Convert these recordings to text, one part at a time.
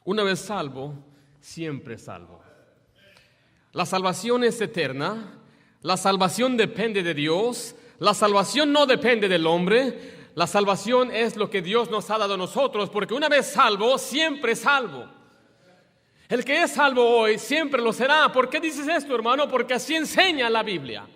Una vez salvo, siempre salvo. La salvación es eterna, la salvación depende de Dios, la salvación no depende del hombre, la salvación es lo que Dios nos ha dado a nosotros, porque una vez salvo, siempre salvo. El que es salvo hoy, siempre lo será. ¿Por qué dices esto, hermano? Porque así enseña la Biblia.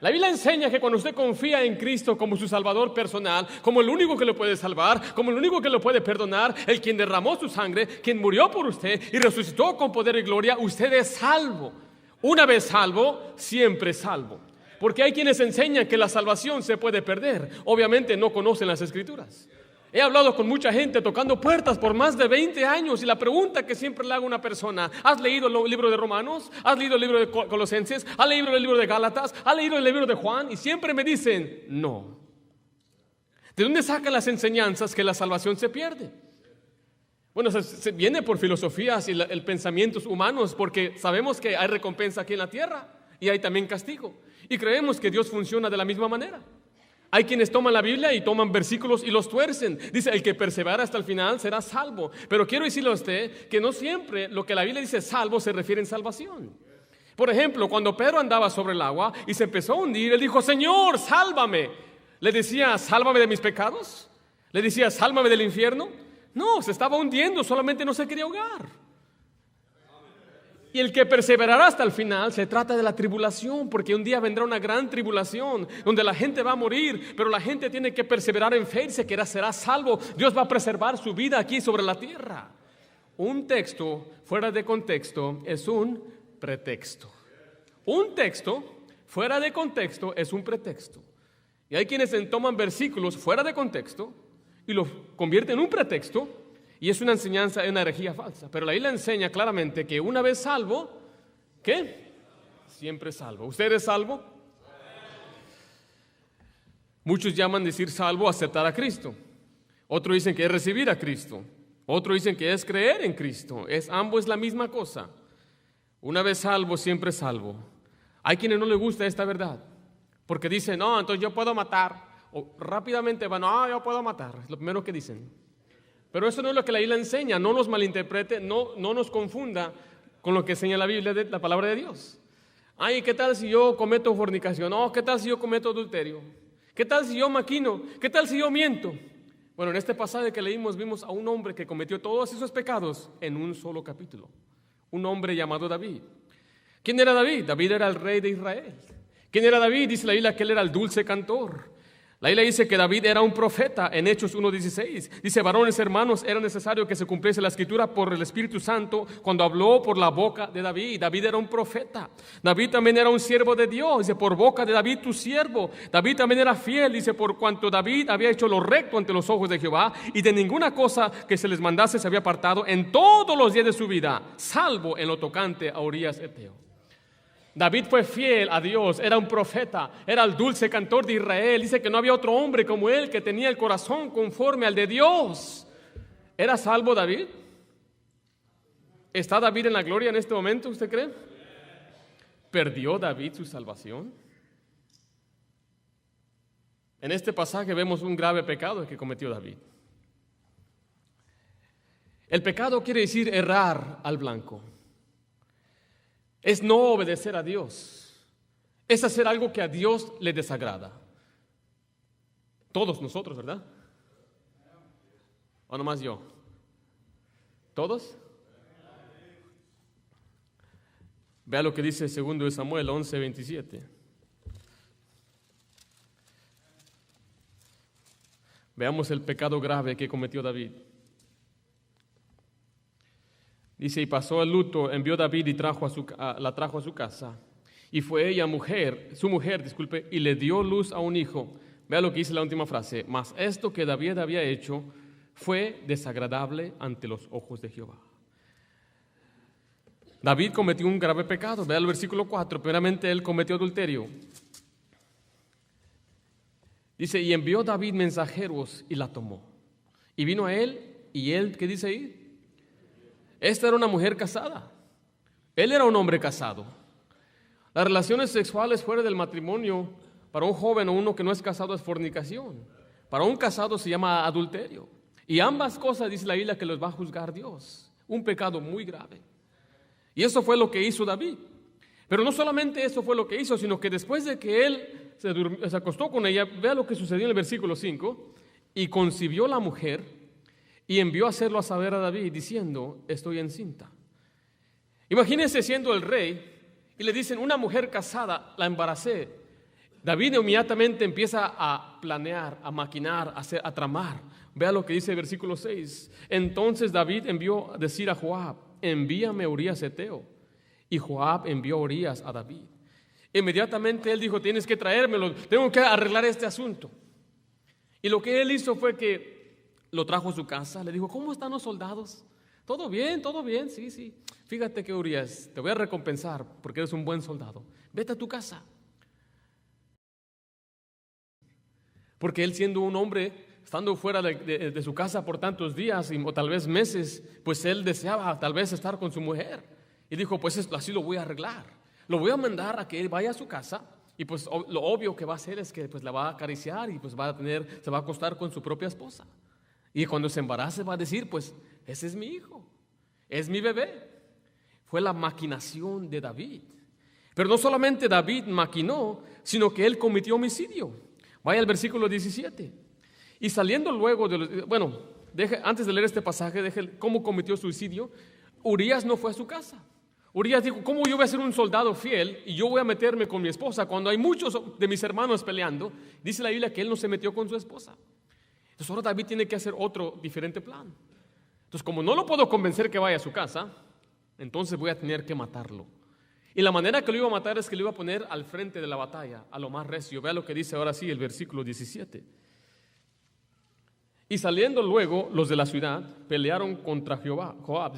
La Biblia enseña que cuando usted confía en Cristo como su Salvador personal, como el único que lo puede salvar, como el único que lo puede perdonar, el quien derramó su sangre, quien murió por usted y resucitó con poder y gloria, usted es salvo. Una vez salvo, siempre salvo. Porque hay quienes enseñan que la salvación se puede perder. Obviamente no conocen las Escrituras. He hablado con mucha gente tocando puertas por más de 20 años y la pregunta que siempre le hago a una persona: ¿has leído el libro de Romanos? ¿Has leído el libro de Colosenses? ¿Has leído el libro de Gálatas? ¿Has leído el libro de Juan? Y siempre me dicen no. ¿De dónde sacan las enseñanzas que la salvación se pierde? Bueno, se viene por filosofías y el pensamientos humanos, porque sabemos que hay recompensa aquí en la tierra y hay también castigo. Y creemos que Dios funciona de la misma manera. Hay quienes toman la Biblia y toman versículos y los tuercen. Dice, el que persevera hasta el final será salvo. Pero quiero decirle a usted que no siempre lo que la Biblia dice salvo se refiere en salvación. Por ejemplo, cuando Pedro andaba sobre el agua y se empezó a hundir, él dijo: Señor, sálvame. ¿Le decía, sálvame de mis pecados? ¿Le decía, sálvame del infierno? No, se estaba hundiendo, solamente no se quería ahogar. Y el que perseverará hasta el final, se trata de la tribulación, porque un día vendrá una gran tribulación donde la gente va a morir, pero la gente tiene que perseverar en fe y será salvo. Dios va a preservar su vida aquí sobre la tierra. Un texto fuera de contexto es un pretexto. Un texto fuera de contexto es un pretexto. Y hay quienes toman versículos fuera de contexto y los convierten en un pretexto. Y es una enseñanza, una herejía falsa. Pero la Biblia enseña claramente que una vez salvo, ¿qué? Siempre salvo. ¿Usted es salvo? Muchos llaman decir salvo aceptar a Cristo. Otros dicen que es recibir a Cristo. Otros dicen que es creer en Cristo. Ambos es la misma cosa. Una vez salvo, siempre salvo. Hay quienes no les gusta esta verdad, porque dicen, no, entonces yo puedo matar. O rápidamente van, no, yo puedo matar. Es lo primero que dicen. Pero eso no es lo que la Biblia enseña. No nos malinterprete, no nos confunda con lo que enseña la Biblia, la palabra de Dios. Ay, ¿qué tal si yo cometo fornicación? No, ¿qué tal si yo cometo adulterio? ¿Qué tal si yo maquino? ¿Qué tal si yo miento? Bueno, en este pasaje que leímos vimos a un hombre que cometió todos esos pecados en un solo capítulo. Un hombre llamado David. ¿Quién era David? David era el rey de Israel. ¿Quién era David? Dice la Biblia que él era el dulce cantor. La Biblia dice que David era un profeta en Hechos 1:16. Dice, varones hermanos, era necesario que se cumpliese la escritura por el Espíritu Santo cuando habló por la boca de David. David era un profeta. David también era un siervo de Dios. Dice, por boca de David tu siervo. David también era fiel. Dice, por cuanto David había hecho lo recto ante los ojos de Jehová y de ninguna cosa que se les mandase se había apartado en todos los días de su vida, salvo en lo tocante a Urías Eteo. David fue fiel a Dios, era un profeta, era el dulce cantor de Israel. Dice que no había otro hombre como él que tenía el corazón conforme al de Dios. ¿Era salvo David? ¿Está David en la gloria en este momento, usted cree? ¿Perdió David su salvación? En este pasaje vemos un grave pecado que cometió David. El pecado quiere decir errar al blanco. Es no obedecer a Dios. Es hacer algo que a Dios le desagrada. Todos nosotros, ¿verdad? ¿O nomás yo? ¿Todos? Vea lo que dice 2 Samuel 11:27. Veamos el pecado grave que cometió David. Dice, y pasó el luto, envió David y la trajo a su casa. Y fue ella su mujer, y le dio luz a un hijo. Vea lo que dice la última frase. Mas esto que David había hecho fue desagradable ante los ojos de Jehová. David cometió un grave pecado. Vea el versículo 4. Primeramente él cometió adulterio. Dice, y envió David mensajeros y la tomó. Y vino a él, y él, ¿qué dice ahí? Esta era una mujer casada. Él era un hombre casado. Las relaciones sexuales fuera del matrimonio, para un joven o uno que no es casado, es fornicación. Para un casado se llama adulterio. Y ambas cosas, dice la Biblia, que los va a juzgar Dios. un pecado muy grave. Y eso fue lo que hizo David. Pero no solamente eso fue lo que hizo, sino que después de que él se acostó con ella, vea lo que sucedió en el versículo 5, y concibió la mujer y envió a hacerlo a saber a David diciendo, estoy encinta. Imagínense siendo el rey y le dicen, una mujer casada la embaracé. David inmediatamente empieza a planear, a maquinar, a tramar. Vea lo que dice el versículo 6. Entonces David envió a decir a Joab, envíame a Urías Eteo. Y Joab envió a Urías a David. Inmediatamente él dijo, tienes que traérmelo, tengo que arreglar este asunto. Y lo que él hizo fue que lo trajo a su casa, le dijo, ¿cómo están los soldados? Todo bien, sí, sí. Fíjate que Urías, te voy a recompensar porque eres un buen soldado. Vete a tu casa. Porque él siendo un hombre, estando fuera de su casa por tantos días o tal vez meses, pues él deseaba tal vez estar con su mujer. Y dijo, pues así lo voy a arreglar. Lo voy a mandar a que él vaya a su casa y pues lo obvio que va a hacer es que pues la va a acariciar y pues se va a acostar con su propia esposa. Y cuando se embarace va a decir, pues ese es mi hijo, es mi bebé. Fue la maquinación de David. Pero no solamente David maquinó, sino que él cometió homicidio. Vaya al versículo 17. Y saliendo luego antes de leer este pasaje, deje cómo cometió suicidio. Urías no fue a su casa. Urías dijo, ¿cómo yo voy a ser un soldado fiel y yo voy a meterme con mi esposa cuando hay muchos de mis hermanos peleando? Dice la Biblia que él no se metió con su esposa. Entonces ahora David tiene que hacer otro diferente plan. Entonces como no lo puedo convencer que vaya a su casa, entonces voy a tener que matarlo. Y la manera que lo iba a matar es que lo iba a poner al frente de la batalla, a lo más recio. Vea lo que dice ahora sí el versículo 17. Y saliendo luego los de la ciudad, pelearon contra Joab,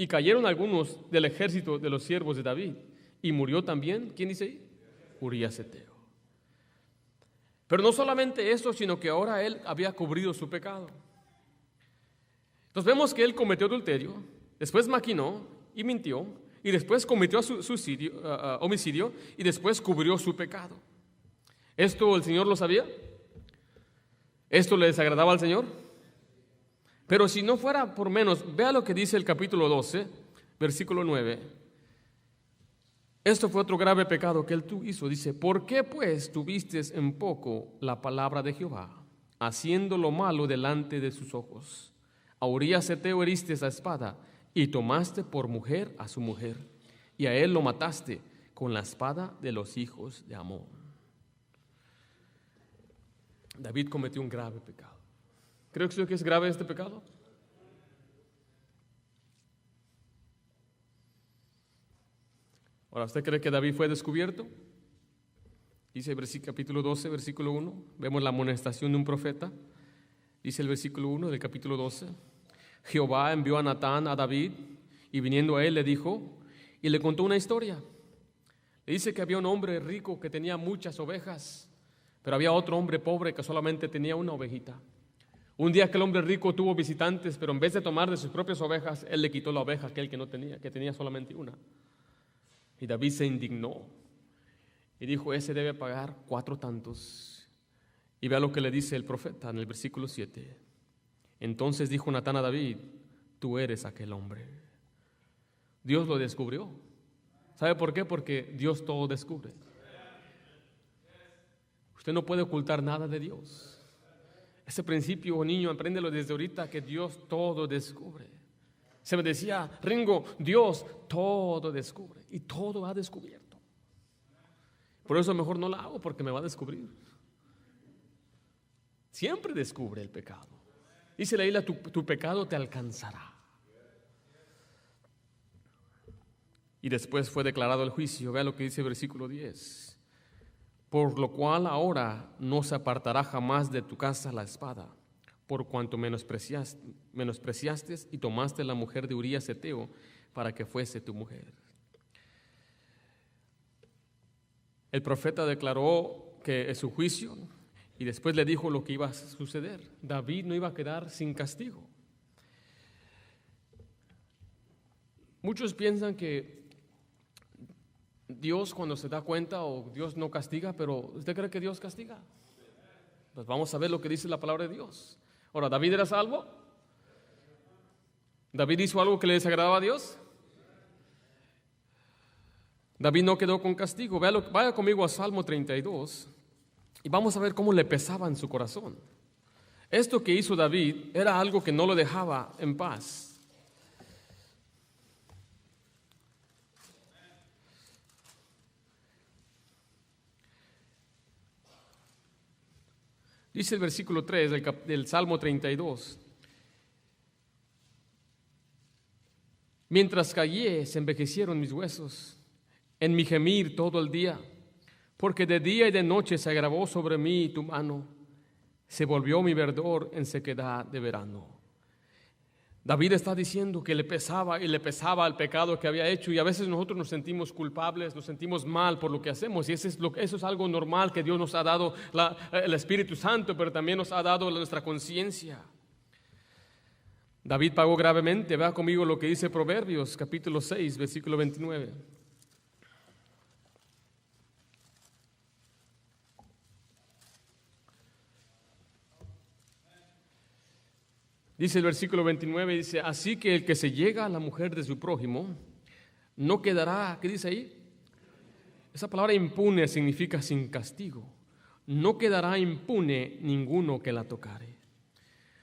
y cayeron algunos del ejército de los siervos de David. Y murió también, ¿quién dice ahí? Urías Eteo. Pero no solamente eso, sino que ahora él había cubrido su pecado. Entonces vemos que él cometió adulterio, después maquinó y mintió, y después cometió homicidio, y después cubrió su pecado. ¿Esto el Señor lo sabía? ¿Esto le desagradaba al Señor? Pero si no fuera por menos, vea lo que dice el capítulo 12, versículo 9. Esto fue otro grave pecado que él hizo. Dice, ¿por qué pues tuviste en poco la palabra de Jehová, haciendo lo malo delante de sus ojos? A Urías Eteo heriste a espada y tomaste por mujer a su mujer, y a él lo mataste con la espada de los hijos de Amón. David cometió un grave pecado. ¿Cree usted que es grave este pecado? Ahora, ¿usted cree que David fue descubierto? Dice el capítulo 12, versículo 1. Vemos la amonestación de un profeta. Dice el versículo 1 del capítulo 12. Jehová envió a Natán a David y viniendo a él le dijo y le contó una historia. Le dice que había un hombre rico que tenía muchas ovejas, pero había otro hombre pobre que solamente tenía una ovejita. Un día aquel hombre rico tuvo visitantes, pero en vez de tomar de sus propias ovejas, él le quitó la oveja a aquel que no tenía, que tenía solamente una. Y David se indignó y dijo, ese debe pagar 4 tantos. Y vea lo que le dice el profeta en el versículo 7. Entonces dijo Natán a David, tú eres aquel hombre. Dios lo descubrió. ¿Sabe por qué? Porque Dios todo descubre. Usted no puede ocultar nada de Dios. Ese principio, niño, apréndelo desde ahorita, que Dios todo descubre. Se me decía, Ringo, Dios todo descubre y todo ha descubierto. Por eso mejor no la hago porque me va a descubrir. Siempre descubre el pecado. Dice la Biblia, tu pecado te alcanzará. Y después fue declarado el juicio. Vea lo que dice el versículo 10. Por lo cual ahora no se apartará jamás de tu casa la espada, por cuanto menospreciaste y tomaste la mujer de Urías Eteo para que fuese tu mujer. El profeta declaró que es su juicio y después le dijo lo que iba a suceder. David no iba a quedar sin castigo. Muchos piensan que Dios cuando se da cuenta o Dios no castiga, pero ¿usted cree que Dios castiga? Pues vamos a ver lo que dice la palabra de Dios. Ahora, ¿David era salvo? ¿David hizo algo que le desagradaba a Dios? David no quedó con castigo. Vaya conmigo a Salmo 32 y vamos a ver cómo le pesaba en su corazón. Esto que hizo David era algo que no lo dejaba en paz. Dice el versículo 3 del Salmo 32. Mientras callé, se envejecieron mis huesos, en mi gemir todo el día, porque de día y de noche se agravó sobre mí tu mano, se volvió mi verdor en sequedad de verano. David está diciendo que le pesaba y le pesaba el pecado que había hecho, y a veces nosotros nos sentimos culpables, nos sentimos mal por lo que hacemos, y eso es algo normal que Dios nos ha dado el Espíritu Santo, pero también nos ha dado nuestra conciencia. David pagó gravemente. Vea conmigo lo que dice Proverbios capítulo 6, versículo 29. Dice el versículo 29, dice: así que el que se llega a la mujer de su prójimo no quedará, ¿qué dice ahí? Esa palabra impune significa sin castigo. No quedará impune ninguno que la tocare.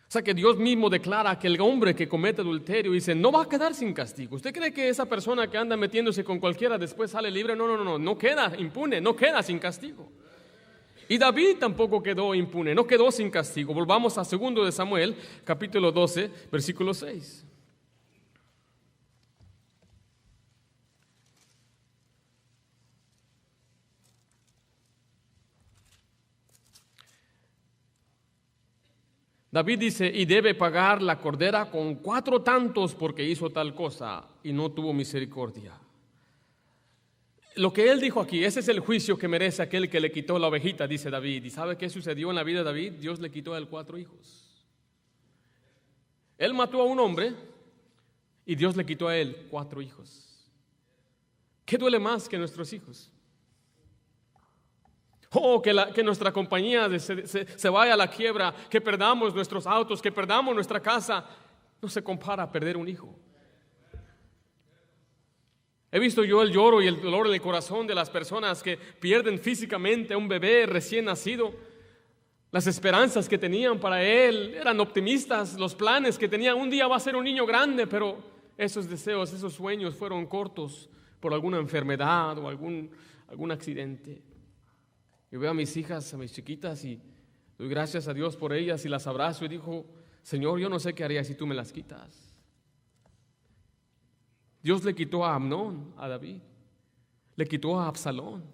O sea que Dios mismo declara que el hombre que comete adulterio, dice, no va a quedar sin castigo. ¿Usted cree que esa persona que anda metiéndose con cualquiera después sale libre? No queda impune, no queda sin castigo. Y David tampoco quedó impune, no quedó sin castigo. Volvamos a 2 de Samuel, capítulo 12, versículo 6. David dice, y debe pagar la cordera con 4 tantos porque hizo tal cosa y no tuvo misericordia. Lo que él dijo aquí, ese es el juicio que merece aquel que le quitó la ovejita, dice David. ¿Y sabe qué sucedió en la vida de David? Dios le quitó a él 4 hijos. Él mató a un hombre y Dios le quitó a él 4 hijos. ¿Qué duele más que nuestros hijos? Que nuestra compañía se vaya a la quiebra, que perdamos nuestros autos, que perdamos nuestra casa. No se compara a perder un hijo. He visto yo el lloro y el dolor en el corazón de las personas que pierden físicamente a un bebé recién nacido. Las esperanzas que tenían para él eran optimistas, los planes que tenían, un día va a ser un niño grande, pero esos deseos, esos sueños fueron cortos por alguna enfermedad o algún accidente. Yo veo a mis hijas, a mis chiquitas, y doy gracias a Dios por ellas y las abrazo y digo, Señor, yo no sé qué haría si tú me las quitas. Dios le quitó a Amnón, a David, le quitó a Absalón,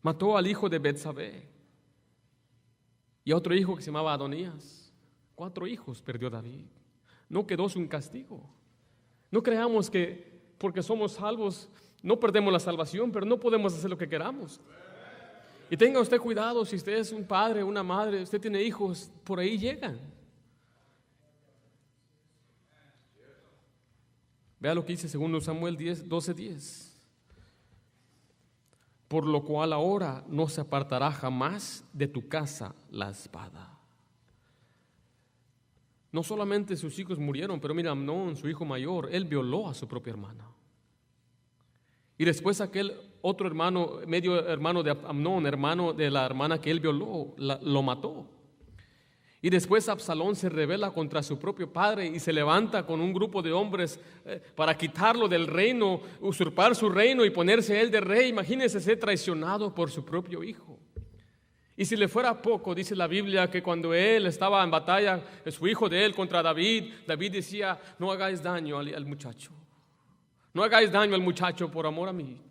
mató al hijo de Betsabé y a otro hijo que se llamaba Adonías. 4 hijos perdió David. No quedó sin castigo. No creamos que porque somos salvos no perdemos la salvación, pero no podemos hacer lo que queramos. Y tenga usted cuidado, si usted es un padre, una madre, usted tiene hijos, por ahí llegan. Vea lo que dice 2 Samuel 12:10. Por lo cual ahora no se apartará jamás de tu casa la espada. No solamente sus hijos murieron, pero mira, Amnón, su hijo mayor, él violó a su propia hermana. Y después aquel otro hermano, medio hermano de Amnón, hermano de la hermana que él violó, lo mató. Y después Absalón se rebela contra su propio padre y se levanta con un grupo de hombres para quitarlo del reino, usurpar su reino y ponerse él de rey. Imagínese ser traicionado por su propio hijo. Y si le fuera poco, dice la Biblia que cuando él estaba en batalla, su hijo de él contra David, David decía, no hagáis daño al muchacho. No hagáis daño al muchacho por amor a mí.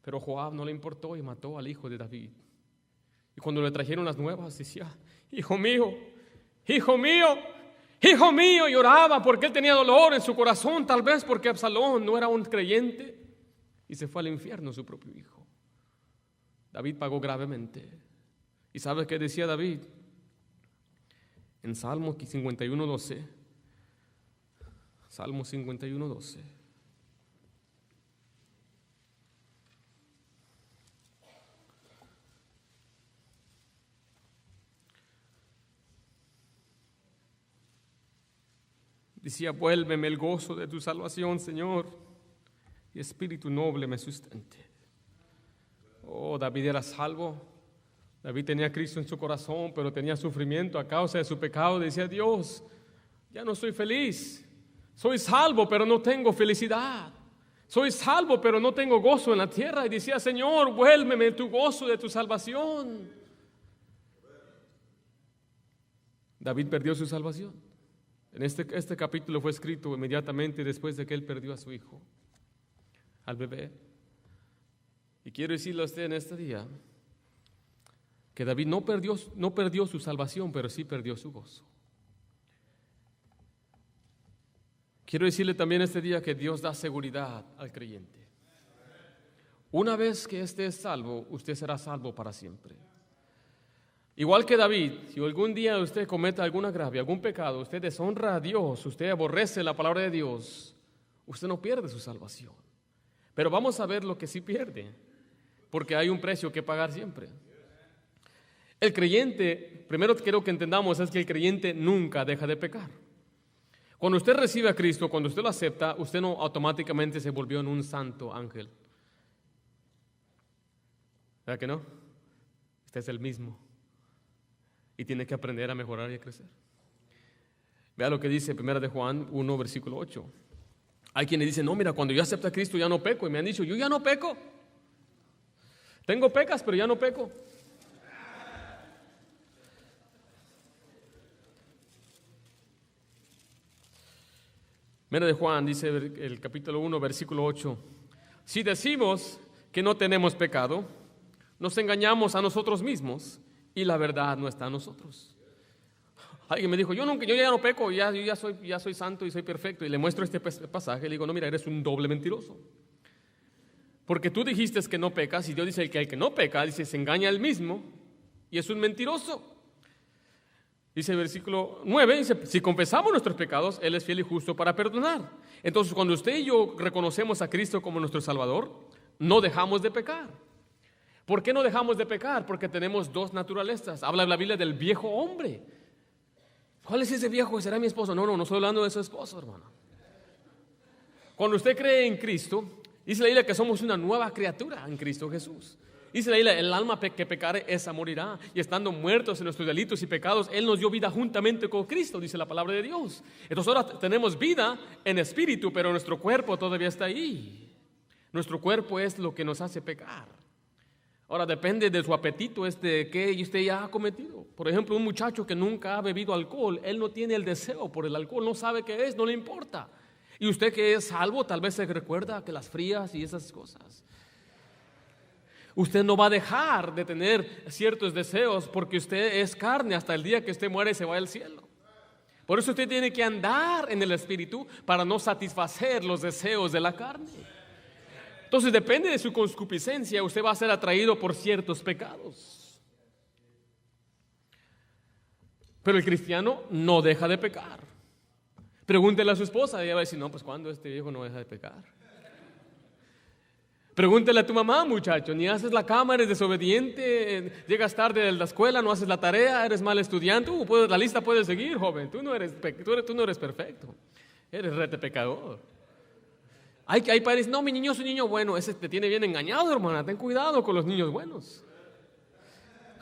Pero Joab no le importó y mató al hijo de David. Y cuando le trajeron las nuevas, decía, hijo mío, hijo mío, hijo mío, lloraba porque él tenía dolor en su corazón, tal vez porque Absalón no era un creyente y se fue al infierno su propio hijo. David pagó gravemente. ¿Y sabe qué decía David? En Salmo 51:12. Salmo 51:12. Decía, vuélveme el gozo de tu salvación, Señor, y espíritu noble me sustente. Oh, David era salvo. David tenía a Cristo en su corazón, pero tenía sufrimiento a causa de su pecado. Decía, Dios, ya no soy feliz. Soy salvo, pero no tengo felicidad. Soy salvo, pero no tengo gozo en la tierra. Y decía, Señor, vuélveme tu gozo de tu salvación. David perdió su salvación. En este capítulo fue escrito inmediatamente después de que él perdió a su hijo, al bebé. Y quiero decirle a usted en este día que David no perdió su salvación, pero sí perdió su gozo. Quiero decirle también este día que Dios da seguridad al creyente. Una vez que esté salvo, usted será salvo para siempre. Igual que David, si algún día usted cometa algún agravio, algún pecado, usted deshonra a Dios, usted aborrece la palabra de Dios, usted no pierde su salvación. Pero vamos a ver lo que sí pierde, porque hay un precio que pagar siempre. El creyente, primero quiero que entendamos, es que el creyente nunca deja de pecar. Cuando usted recibe a Cristo, cuando usted lo acepta, usted no automáticamente se volvió en un santo ángel. ¿Verdad que no? Usted es el mismo. Y tiene que aprender a mejorar y a crecer. Vea lo que dice 1 de Juan 1, versículo 8. Hay quienes dicen, no, mira, cuando yo acepto a Cristo ya no peco. Y me han dicho, yo ya no peco. Tengo pecas, pero ya no peco. Mira de Juan, dice el capítulo 1, versículo 8. Si decimos que no tenemos pecado, nos engañamos a nosotros mismos y la verdad no está en nosotros. Alguien me dijo, yo ya no peco, ya soy santo y soy perfecto. Y le muestro este pasaje y le digo, no, mira, eres un doble mentiroso. Porque tú dijiste que no pecas y Dios dice que el que no peca, dice, se engaña a él mismo y es un mentiroso. Dice el versículo 9, dice, si confesamos nuestros pecados, Él es fiel y justo para perdonar. Entonces, cuando usted y yo reconocemos a Cristo como nuestro Salvador, no dejamos de pecar. ¿Por qué no dejamos de pecar? Porque tenemos dos naturalezas. Habla la Biblia del viejo hombre. ¿Cuál es ese viejo? ¿Será mi esposo? No estoy hablando de su esposo, hermano. Cuando usted cree en Cristo, dice la Biblia que somos una nueva criatura en Cristo Jesús. Dice la Biblia, el alma que pecare, esa morirá. Y estando muertos en nuestros delitos y pecados, Él nos dio vida juntamente con Cristo, dice la palabra de Dios. Entonces ahora tenemos vida en espíritu, pero nuestro cuerpo todavía está ahí. Nuestro cuerpo es lo que nos hace pecar. Ahora depende de su apetito, de qué usted ya ha cometido. Por ejemplo, un muchacho que nunca ha bebido alcohol, él no tiene el deseo por el alcohol, no sabe qué es, no le importa. Y usted que es salvo, tal vez se recuerda que las frías y esas cosas. Usted no va a dejar de tener ciertos deseos porque usted es carne hasta el día que usted muere y se va al cielo. Por eso usted tiene que andar en el espíritu para no satisfacer los deseos de la carne. Entonces depende de su concupiscencia, usted va a ser atraído por ciertos pecados. Pero el cristiano no deja de pecar. Pregúntele a su esposa, ella va a decir, no, pues ¿cuándo este viejo no deja de pecar? Pregúntele a tu mamá, muchacho, ni haces la cama, eres desobediente, llegas tarde de la escuela, no haces la tarea, eres mal estudiante. La lista puede seguir, joven, tú no eres perfecto, eres rete pecador. Hay padres, no, mi niño es un niño bueno, ese te tiene bien engañado, hermana, ten cuidado con los niños buenos.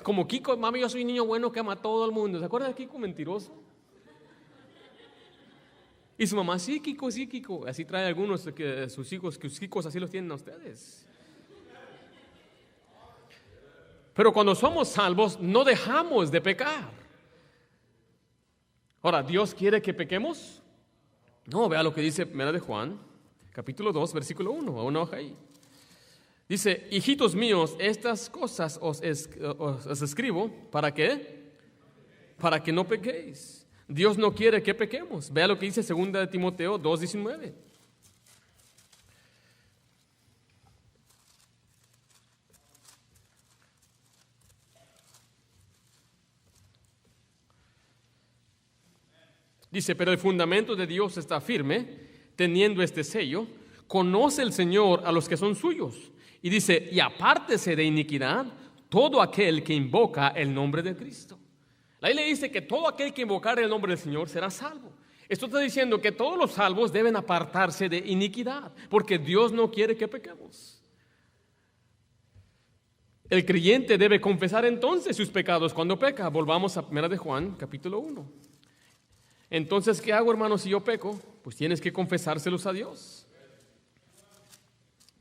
Como Kiko, mami, yo soy un niño bueno que ama a todo el mundo. ¿Se acuerdan de Kiko mentiroso? Y su mamá, sí, Kiko. Así trae algunos de sus hijos, que sus hijos así los tienen a ustedes. Pero cuando somos salvos, no dejamos de pecar. Ahora, ¿Dios quiere que pequemos? No, vea lo que dice 1 de Juan, capítulo 2, versículo 1, a una hoja ahí. Dice, hijitos míos, estas cosas os escribo, ¿para qué? Para que no pequéis. Dios no quiere que pequemos. Vea lo que dice 2 de Timoteo 2:19. Dice, pero el fundamento de Dios está firme, teniendo este sello, conoce el Señor a los que son suyos. Y dice, y apártese de iniquidad todo aquel que invoca el nombre de Cristo. La Biblia dice que todo aquel que invocar el nombre del Señor será salvo. Esto está diciendo que todos los salvos deben apartarse de iniquidad, porque Dios no quiere que pequemos. El creyente debe confesar entonces sus pecados cuando peca. Volvamos a 1 de Juan, capítulo 1. Entonces, ¿qué hago, hermanos, si yo peco? Pues tienes que confesárselos a Dios.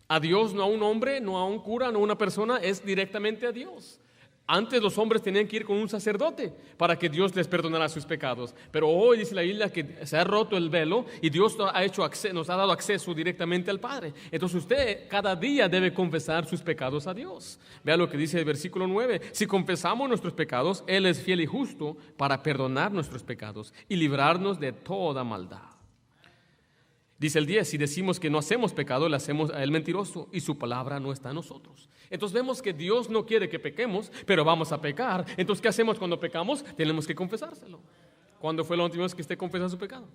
A Dios, no a un hombre, no a un cura, no a una persona, es directamente a Dios. Antes los hombres tenían que ir con un sacerdote para que Dios les perdonara sus pecados. Pero hoy dice la Biblia que se ha roto el velo y Dios nos ha dado acceso directamente al Padre. Entonces usted cada día debe confesar sus pecados a Dios. Vea lo que dice el versículo 9. Si confesamos nuestros pecados, Él es fiel y justo para perdonar nuestros pecados y librarnos de toda maldad. Dice el 10, si decimos que no hacemos pecado, le hacemos a Él mentiroso y su palabra no está en nosotros. Entonces vemos que Dios no quiere que pequemos, pero vamos a pecar. Entonces, ¿qué hacemos cuando pecamos? Tenemos que confesárselo. ¿Cuándo fue la última vez que usted confesó su pecado?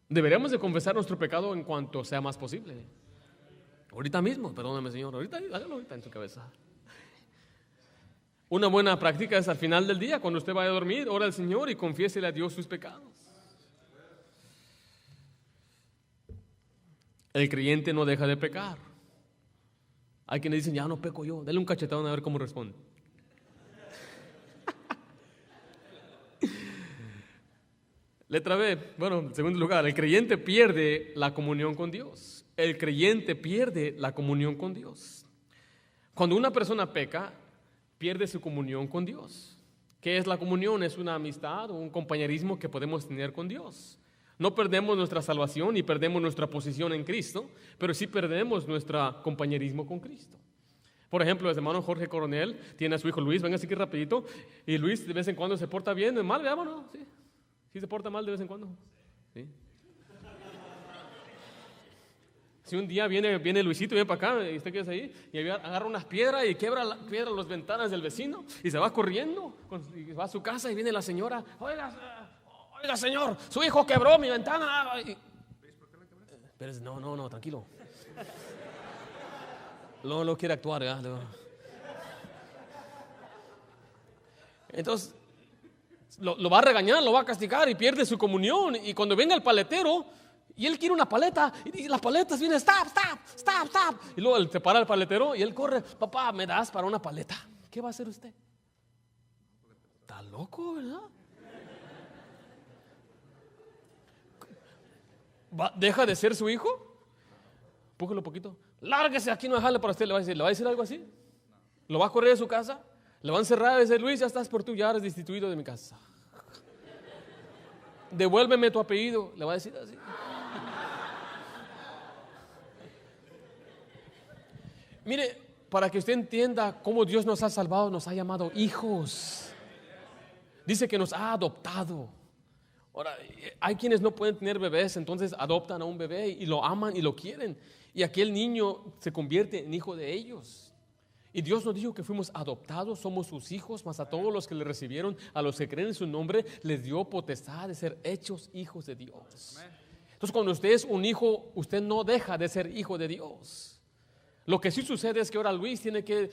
Deberíamos de confesar nuestro pecado en cuanto sea más posible. Ahorita mismo, perdóname, Señor, hágalo ahorita en su cabeza. Una buena práctica es al final del día, cuando usted vaya a dormir, ora al Señor y confiésele a Dios sus pecados. El creyente no deja de pecar. Hay quienes dicen, ya no peco yo, dale un cachetón a ver cómo responde. Letra B, bueno, en segundo lugar, el creyente pierde la comunión con Dios. El creyente pierde la comunión con Dios. Cuando una persona peca, pierde su comunión con Dios. ¿Qué es la comunión? Es una amistad o un compañerismo que podemos tener con Dios. No perdemos nuestra salvación ni perdemos nuestra posición en Cristo, pero sí perdemos nuestro compañerismo con Cristo. Por ejemplo, el hermano Jorge Coronel tiene a su hijo Luis, venga así que rapidito, y Luis de vez en cuando se porta bien, mal, veámonos, sí. Sí se porta mal de vez en cuando. ¿Sí? Si un día viene Luisito, viene para acá, y usted queda ahí, y agarra unas piedras y quiebra las ventanas del vecino, y se va corriendo, y va a su casa y viene la señora, oiga, señor, su hijo quebró mi ventana. Pero no, tranquilo. No quiere actuar, ¿ya? Entonces, lo va a regañar, lo va a castigar y pierde su comunión. Y cuando venga el paletero y él quiere una paleta, y las paletas vienen, stop. Y luego él se para el paletero y él corre, papá, ¿me das para una paleta? ¿Qué va a hacer usted? Está loco, ¿verdad? ¿Deja de ser su hijo? Pújalo poquito. Lárguese, aquí no dejarle para usted. ¿Le va a decir algo así? ¿Lo va a correr de su casa? ¿Le va a encerrar y decir, Luis, ya estás por tú, ya eres destituido de mi casa? Devuélveme tu apellido. ¿Le va a decir así? Mire, para que usted entienda cómo Dios nos ha salvado, nos ha llamado hijos. Dice que nos ha adoptado. Ahora, hay quienes no pueden tener bebés, entonces adoptan a un bebé y lo aman y lo quieren. Y aquel niño se convierte en hijo de ellos. Y Dios nos dijo que fuimos adoptados, somos sus hijos, mas a todos los que le recibieron, a los que creen en su nombre, les dio potestad de ser hechos hijos de Dios. Entonces, cuando usted es un hijo, usted no deja de ser hijo de Dios. Lo que sí sucede es que ahora Luis tiene que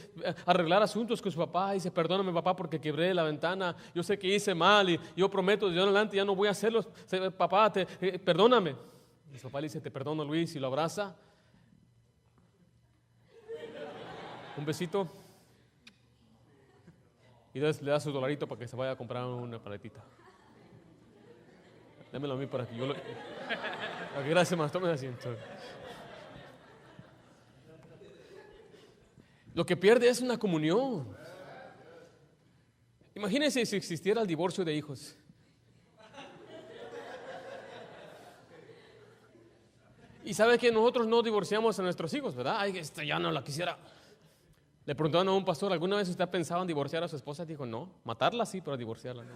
arreglar asuntos con su papá y dice, perdóname papá porque quebré la ventana, yo sé que hice mal y yo prometo de ahora en adelante ya no voy a hacerlo, papá, perdóname. Y su papá le dice, te perdono Luis, y lo abraza. Un besito y le da su dolarito para que se vaya a comprar una paletita. Démelo a mí para que yo lo... Okay, gracias, más, tomen asiento. Lo que pierde es una comunión. Imagínense si existiera el divorcio de hijos. Y sabe que nosotros no divorciamos a nuestros hijos, ¿verdad? Ay, ya no la quisiera. Le preguntaron a un pastor, ¿alguna vez usted ha pensado en divorciar a su esposa? Dijo, no, matarla sí, pero divorciarla no.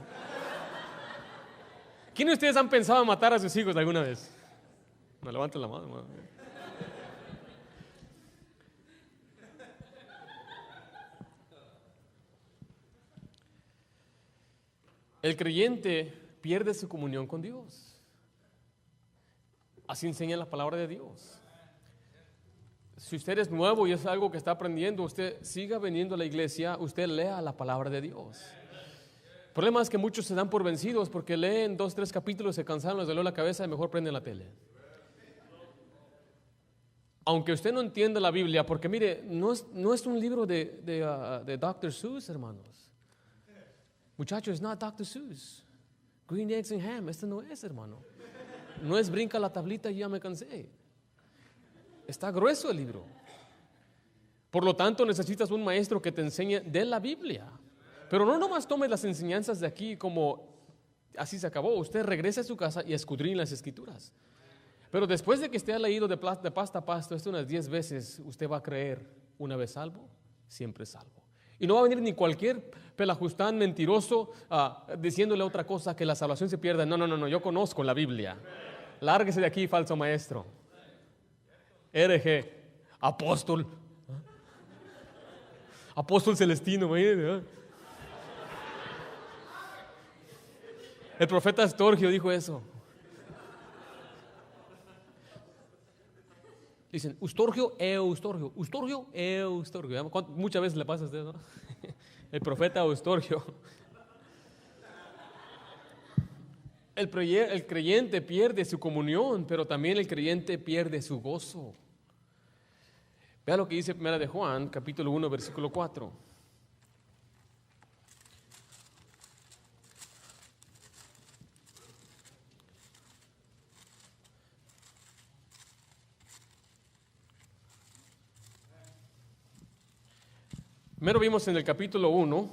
¿Quién de ustedes han pensado en matar a sus hijos alguna vez? No, levanten la mano. El creyente pierde su comunión con Dios. Así enseña la palabra de Dios. Si usted es nuevo y es algo que está aprendiendo, usted siga viniendo a la iglesia, usted lea la palabra de Dios. El problema es que muchos se dan por vencidos porque leen 2, 3 capítulos, se cansaron, les dolió la cabeza y mejor prenden la tele. Aunque usted no entienda la Biblia, porque mire, no es un libro de Dr. Seuss, hermanos. Muchachos, no Dr. Seuss. Green Eggs and Ham, este no es, hermano. No es brinca la tablita y ya me cansé. Está grueso el libro. Por lo tanto, necesitas un maestro que te enseñe de la Biblia. Pero no nomás tomes las enseñanzas de aquí como así se acabó. Usted regrese a su casa y escudriñe las Escrituras. Pero después de que usted ha leído de pasta a pasta esto unas 10 veces, usted va a creer, una vez salvo, siempre salvo. Y no va a venir ni cualquier pelajustán mentiroso diciéndole otra cosa, que la salvación se pierda. No, yo conozco la Biblia. Lárguese de aquí, falso maestro. Hereje, apóstol Celestino, imagínate. El profeta Astorgio dijo eso. Dicen, Ustorgio, Eustorgio. Muchas veces le pasa a usted, ¿no? El profeta Eustorgio. El creyente pierde su comunión, pero también el creyente pierde su gozo. Vea lo que dice 1 de Juan, capítulo 1, versículo 4. Primero vimos en el capítulo 1,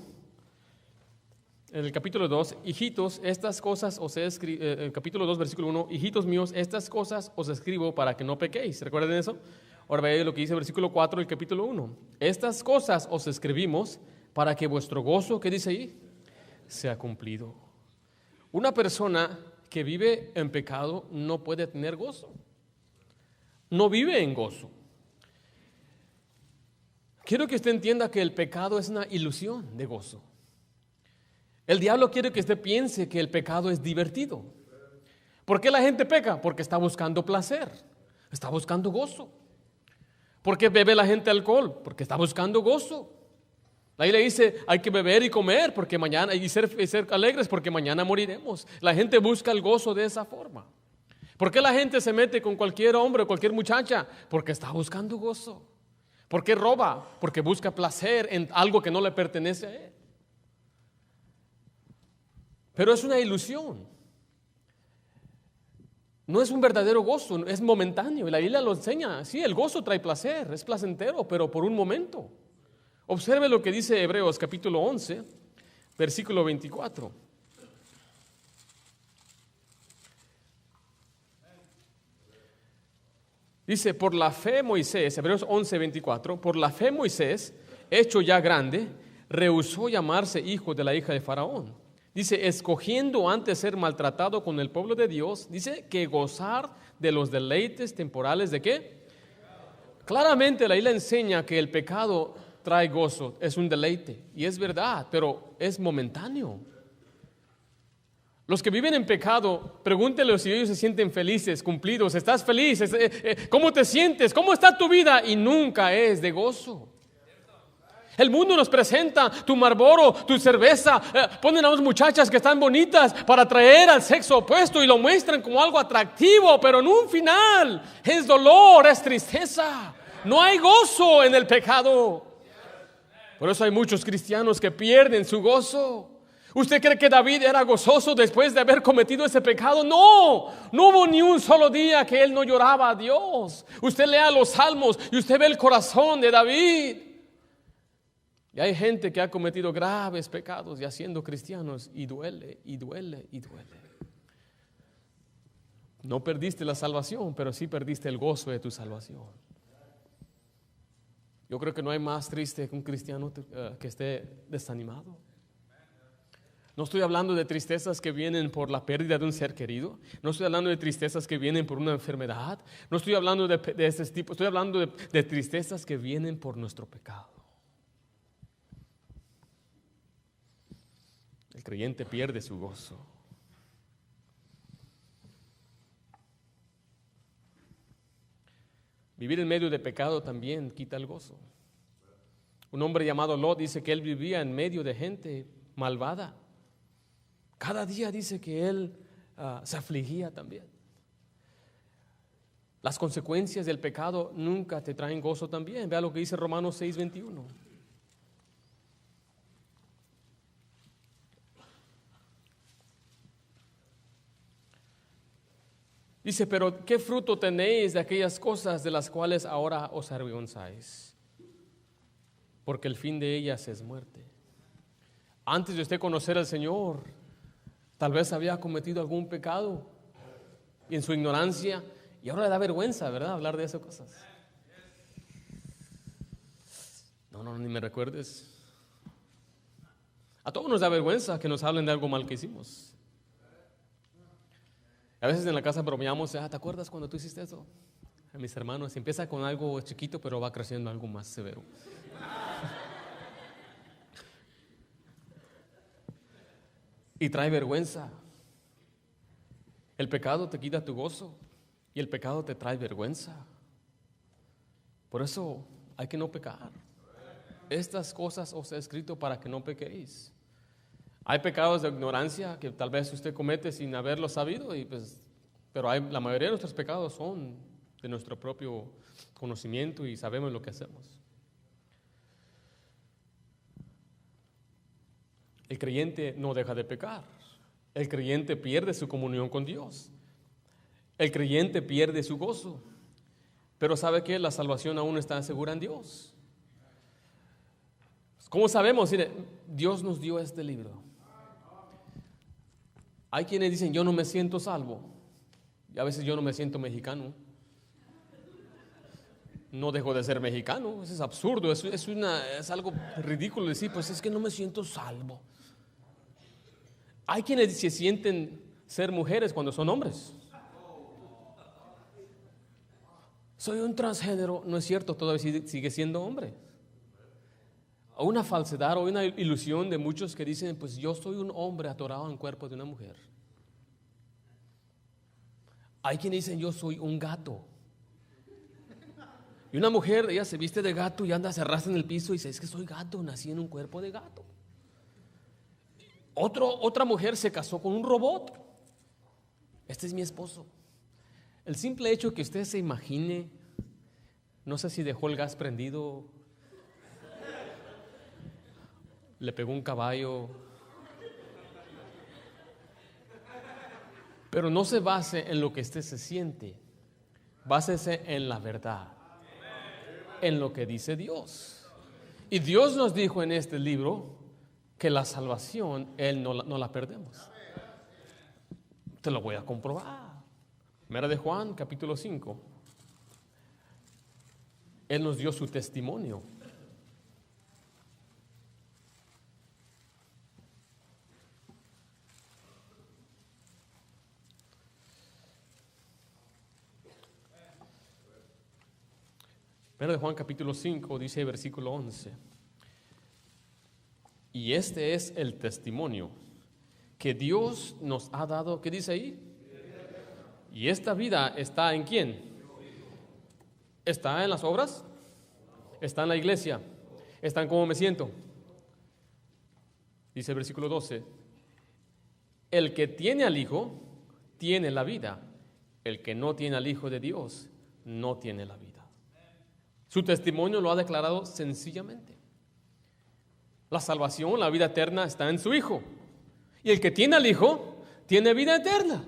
en el capítulo 2, hijitos, estas cosas os he escrito, el capítulo 2, versículo 1, hijitos míos, estas cosas os escribo para que no pequéis. ¿Recuerdan eso? Ahora vean lo que dice el versículo 4 del capítulo 1. Estas cosas os escribimos para que vuestro gozo, ¿qué dice ahí? Sea cumplido. Una persona que vive en pecado no puede tener gozo. No vive en gozo. Quiero que usted entienda que el pecado es una ilusión de gozo. El diablo quiere que usted piense que el pecado es divertido. ¿Por qué la gente peca? Porque está buscando placer, está buscando gozo. ¿Por qué bebe la gente alcohol? Porque está buscando gozo. La Biblia dice, hay que beber y comer porque mañana, y ser alegres porque mañana moriremos. La gente busca el gozo de esa forma. ¿Por qué la gente se mete con cualquier hombre o cualquier muchacha? Porque está buscando gozo. ¿Por qué roba? Porque busca placer en algo que no le pertenece a él. Pero es una ilusión. No es un verdadero gozo, es momentáneo. Y la Biblia lo enseña. Sí, el gozo trae placer, es placentero, pero por un momento. Observe lo que dice Hebreos capítulo 11, versículo 24. Dice, por la fe Moisés, Hebreos 11, 24, por la fe Moisés, hecho ya grande, rehusó llamarse hijo de la hija de Faraón. Dice, escogiendo antes ser maltratado con el pueblo de Dios, dice que gozar de los deleites temporales ¿de qué? Claramente la Biblia enseña que el pecado trae gozo, es un deleite, y es verdad, pero es momentáneo. Los que viven en pecado, pregúntele si ellos se sienten felices, cumplidos. ¿Estás feliz? ¿Cómo te sientes? ¿Cómo está tu vida? Y nunca es de gozo. El mundo nos presenta tu Marlboro, tu cerveza. Ponen a dos muchachas que están bonitas para atraer al sexo opuesto y lo muestran como algo atractivo, pero en un final es dolor, es tristeza. No hay gozo en el pecado. Por eso hay muchos cristianos que pierden su gozo. ¿Usted cree que David era gozoso después de haber cometido ese pecado? No hubo ni un solo día que él no lloraba a Dios. Usted lea los salmos y usted ve el corazón de David. Y hay gente que ha cometido graves pecados ya siendo cristianos y duele. No perdiste la salvación, pero sí perdiste el gozo de tu salvación. Yo creo que no hay más triste que un cristiano que esté desanimado. No estoy hablando de tristezas que vienen por la pérdida de un ser querido. No estoy hablando de tristezas que vienen por una enfermedad. No estoy hablando de ese tipo. Estoy hablando de tristezas que vienen por nuestro pecado. El creyente pierde su gozo. Vivir en medio de pecado también quita el gozo. Un hombre llamado Lot dice que él vivía en medio de gente malvada. Cada día dice que él se afligía también. Las consecuencias del pecado nunca te traen gozo también. Vea lo que dice Romanos 6:21. Dice, pero ¿qué fruto tenéis de aquellas cosas de las cuales ahora os avergonzáis? Porque el fin de ellas es muerte. Antes de usted conocer al Señor, tal vez había cometido algún pecado y en su ignorancia, y ahora le da vergüenza, ¿verdad?, hablar de esas cosas. No, ni me recuerdes. A todos nos da vergüenza que nos hablen de algo mal que hicimos. A veces en la casa bromeamos, ¿te acuerdas cuando tú hiciste eso? A mis hermanos, empieza con algo chiquito, pero va creciendo algo más severo. Y trae vergüenza. El pecado te quita tu gozo y el pecado te trae vergüenza. Por eso hay que no pecar. Estas cosas os he escrito para que no pequéis. Hay pecados de ignorancia que tal vez usted comete sin haberlo sabido, pero la mayoría de nuestros pecados son de nuestro propio conocimiento y sabemos lo que hacemos. El creyente no deja de pecar. El creyente pierde su comunión con Dios. El creyente pierde su gozo. Pero ¿sabe qué? La salvación aún está segura en Dios. ¿Cómo sabemos? Mire, Dios nos dio este libro. Hay quienes dicen, yo no me siento salvo. Y a veces yo no me siento mexicano. No dejo de ser mexicano. Eso es absurdo, es algo ridículo decir, pues es que no me siento salvo. Hay quienes se sienten ser mujeres cuando son hombres. Soy un transgénero, no es cierto, todavía sigue siendo hombre. O una falsedad o una ilusión de muchos que dicen, pues yo soy un hombre atorado en el cuerpo de una mujer. Hay quienes dicen, yo soy un gato. Y una mujer, ella se viste de gato y anda, se arrastra en el piso y dice, es que soy gato, nací en un cuerpo de gato. Otra mujer se casó con un robot. Este es mi esposo. El simple hecho que usted se imagine, no sé si dejó el gas prendido, le pegó un caballo, pero no se base en lo que usted se siente, básese en la verdad, en lo que dice Dios. Y Dios nos dijo en este libro que la salvación, Él no la perdemos. Te lo voy a comprobar. Primera de Juan, capítulo 5. Él nos dio su testimonio. Primera de Juan, capítulo 5, dice versículo 11. Y este es el testimonio que Dios nos ha dado. ¿Qué dice ahí? Y esta vida está ¿en quién? ¿Está en las obras? ¿Está en la iglesia? ¿Está en cómo me siento? Dice el versículo 12. El que tiene al Hijo tiene la vida. El que no tiene al Hijo de Dios no tiene la vida. Su testimonio lo ha declarado sencillamente. La salvación, la vida eterna está en su Hijo. Y el que tiene al Hijo tiene vida eterna.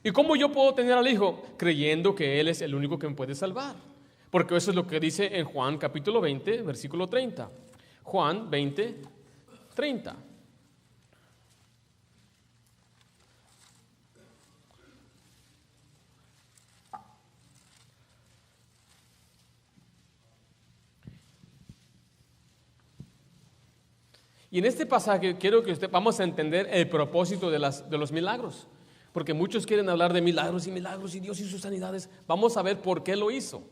¿Y cómo yo puedo tener al Hijo? Creyendo que Él es el único que me puede salvar. Porque eso es lo que dice en Juan capítulo 20, versículo 30. Juan 20, 30. Y en este pasaje quiero que vamos a entender el propósito de los milagros. Porque muchos quieren hablar de milagros y Dios hizo sanidades. Vamos a ver por qué lo hizo.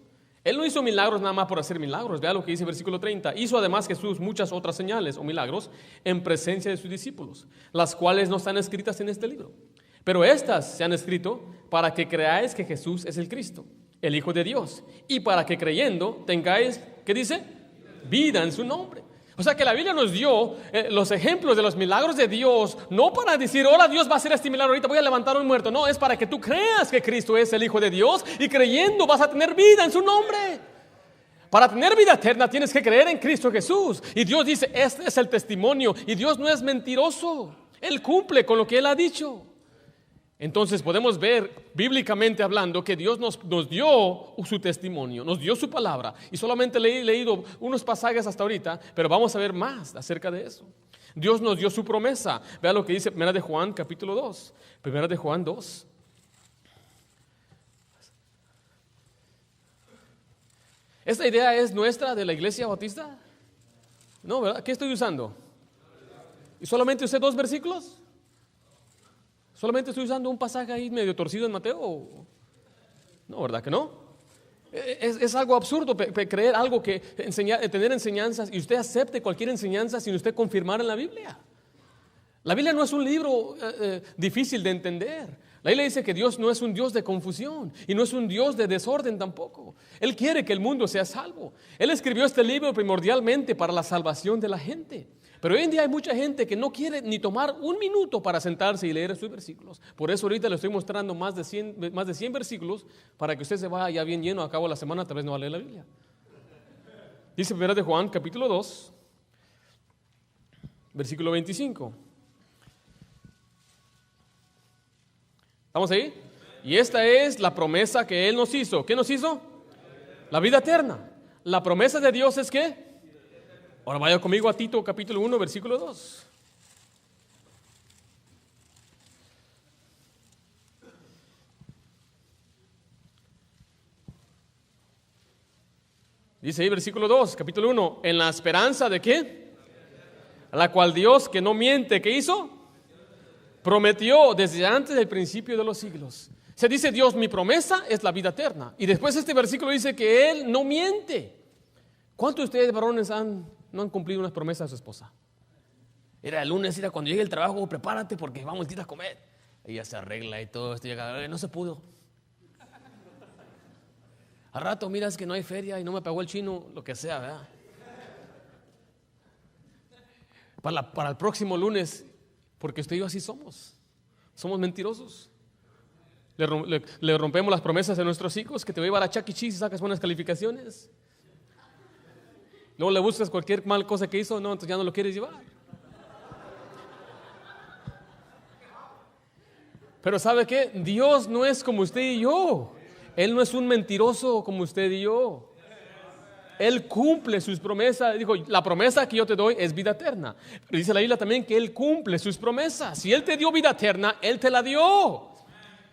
Él no hizo milagros nada más por hacer milagros. Vea lo que dice el versículo 30. Hizo además Jesús muchas otras señales o milagros en presencia de sus discípulos, las cuales no están escritas en este libro. Pero estas se han escrito para que creáis que Jesús es el Cristo, el Hijo de Dios, y para que creyendo tengáis, ¿qué dice? Vida en su nombre. O sea que la Biblia nos dio los ejemplos de los milagros de Dios, no para decir, hola, Dios va a hacer este milagro, ahorita voy a levantar a un muerto. No, es para que tú creas que Cristo es el Hijo de Dios y creyendo vas a tener vida en su nombre. Para tener vida eterna tienes que creer en Cristo Jesús. Y Dios dice, este es el testimonio. Y Dios no es mentiroso. Él cumple con lo que Él ha dicho. Entonces podemos ver, bíblicamente hablando, que Dios nos dio su testimonio, nos dio su palabra. Y solamente he leído unos pasajes hasta ahorita, pero vamos a ver más acerca de eso. Dios nos dio su promesa. Vea lo que dice 1 de Juan, capítulo 2. 1 de Juan 2. ¿Esta idea es nuestra de la Iglesia Bautista? No, ¿verdad? ¿Qué estoy usando? ¿Y solamente usé 2 versículos? ¿Solamente estoy usando un pasaje ahí medio torcido en Mateo? No, ¿verdad que no? Es algo absurdo creer algo tener enseñanzas y usted acepte cualquier enseñanza sin usted confirmar en la Biblia. La Biblia no es un libro difícil de entender. La Biblia dice que Dios no es un Dios de confusión y no es un Dios de desorden tampoco. Él quiere que el mundo sea salvo. Él escribió este libro primordialmente para la salvación de la gente. Pero hoy en día hay mucha gente que no quiere ni tomar un minuto para sentarse y leer estos versículos. Por eso ahorita le estoy mostrando más de 100 versículos para que usted se vaya ya bien lleno. A cabo de la semana tal vez no va a leer la Biblia. Dice 1 de Juan, capítulo 2, versículo 25. ¿Estamos ahí? Y esta es la promesa que Él nos hizo. ¿Qué nos hizo? La vida eterna. La promesa de Dios es ¿qué? Ahora vaya conmigo a Tito capítulo 1, versículo 2. Dice ahí versículo 2, capítulo 1, en la esperanza de ¿qué? A la cual Dios, que no miente, ¿qué hizo? Prometió desde antes del principio de los siglos. Se dice Dios, mi promesa es la vida eterna. Y después este versículo dice que Él no miente. ¿Cuántos de ustedes varones no han cumplido unas promesas a su esposa? Era el lunes, era cuando llegue el trabajo, prepárate porque vamos a ir a comer. Ella se arregla y todo esto, llega, no se pudo. Al rato miras que no hay feria y no me pagó el chino, lo que sea, ¿verdad? Para el próximo lunes, porque usted y yo así somos mentirosos. Le rompemos las promesas a nuestros hijos, que te voy a llevar a Chuck E. Cheese y sacas buenas calificaciones. Luego le buscas cualquier mal cosa que hizo, no, entonces ya no lo quieres llevar. Pero ¿sabe qué? Dios no es como usted y yo. Él no es un mentiroso como usted y yo. Él cumple sus promesas. Dijo, la promesa que yo te doy es vida eterna. Pero dice la Biblia también que Él cumple sus promesas. Si Él te dio vida eterna, Él te la dio.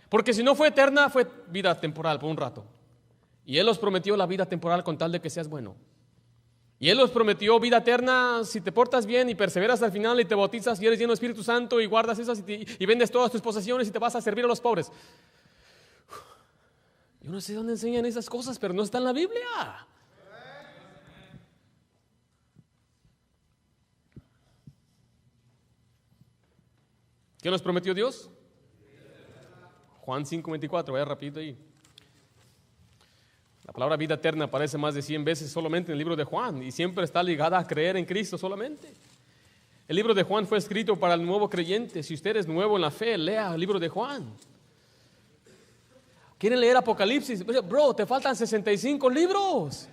Porque si no fue eterna, fue vida temporal por un rato. Y Él os prometió la vida temporal con tal de que seas bueno. Y Él os prometió vida eterna si te portas bien y perseveras al final y te bautizas y eres lleno del Espíritu Santo y guardas esas y vendes todas tus posesiones y te vas a servir a los pobres. Yo no sé dónde enseñan esas cosas, pero no está en la Biblia. ¿Qué nos prometió Dios? Juan 5:24, vaya rapidito ahí. La palabra vida eterna aparece más de 100 veces solamente en el libro de Juan y siempre está ligada a creer en Cristo solamente. El libro de Juan fue escrito para el nuevo creyente. Si usted es nuevo en la fe, lea el libro de Juan. ¿Quieren leer Apocalipsis? Bro, te faltan 65 libros.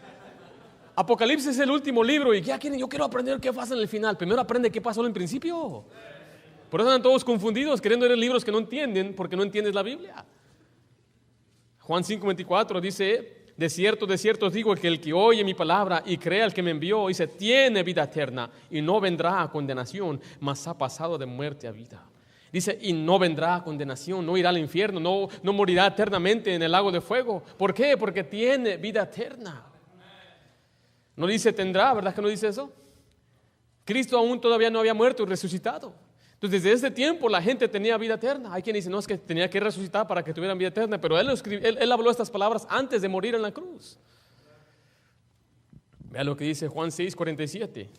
Apocalipsis es el último libro y ya quieren, yo quiero aprender qué pasa en el final. Primero aprende qué pasó en el principio. Por eso andan todos confundidos queriendo leer libros que no entienden porque no entiendes la Biblia. Juan 5:24 dice, de cierto os digo que el que oye mi palabra y cree al que me envió, dice, tiene vida eterna y no vendrá a condenación, mas ha pasado de muerte a vida. Dice, y no vendrá a condenación, no irá al infierno, no morirá eternamente en el lago de fuego. ¿Por qué? Porque tiene vida eterna. No dice tendrá, ¿verdad que no dice eso? Cristo aún todavía no había muerto y resucitado. Entonces desde ese tiempo la gente tenía vida eterna. Hay quien dice, no, es que tenía que resucitar para que tuvieran vida eterna, pero él habló estas palabras antes de morir en la cruz. Vea lo que dice Juan 6:47.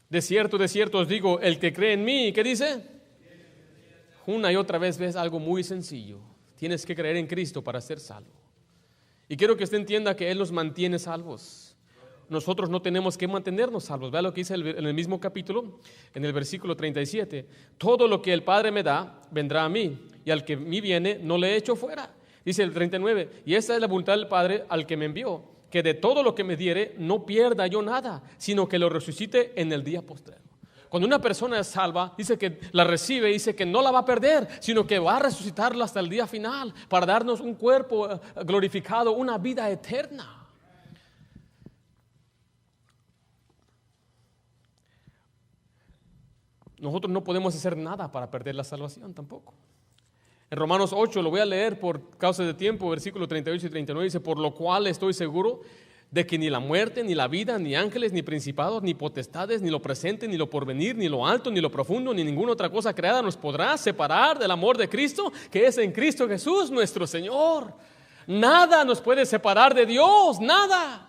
De cierto os digo, el que cree en mí, ¿qué dice? Una y otra vez ves algo muy sencillo. Tienes que creer en Cristo para ser salvo. Y quiero que usted entienda que Él nos mantiene salvos. nosotros no tenemos que mantenernos salvos. Vea lo que dice en el mismo capítulo, en el versículo 37. Todo lo que el Padre me da, vendrá a mí, y al que a mí viene, no le echo fuera. Dice el 39, y esta es la voluntad del Padre al que me envió, que de todo lo que me diere, no pierda yo nada, sino que lo resucite en el día postrero. Cuando una persona es salva, dice que la recibe, dice que no la va a perder, sino que va a resucitarla hasta el día final, para darnos un cuerpo glorificado, una vida eterna. Nosotros no podemos hacer nada para perder la salvación tampoco. En Romanos 8, lo voy a leer por causa de tiempo, versículos 38 y 39, dice: por lo cual estoy seguro de que ni la muerte, ni la vida, ni ángeles, ni principados, ni potestades, ni lo presente, ni lo porvenir, ni lo alto, ni lo profundo, ni ninguna otra cosa creada nos podrá separar del amor de Cristo, que es en Cristo Jesús nuestro Señor. Nada nos puede separar de Dios, nada.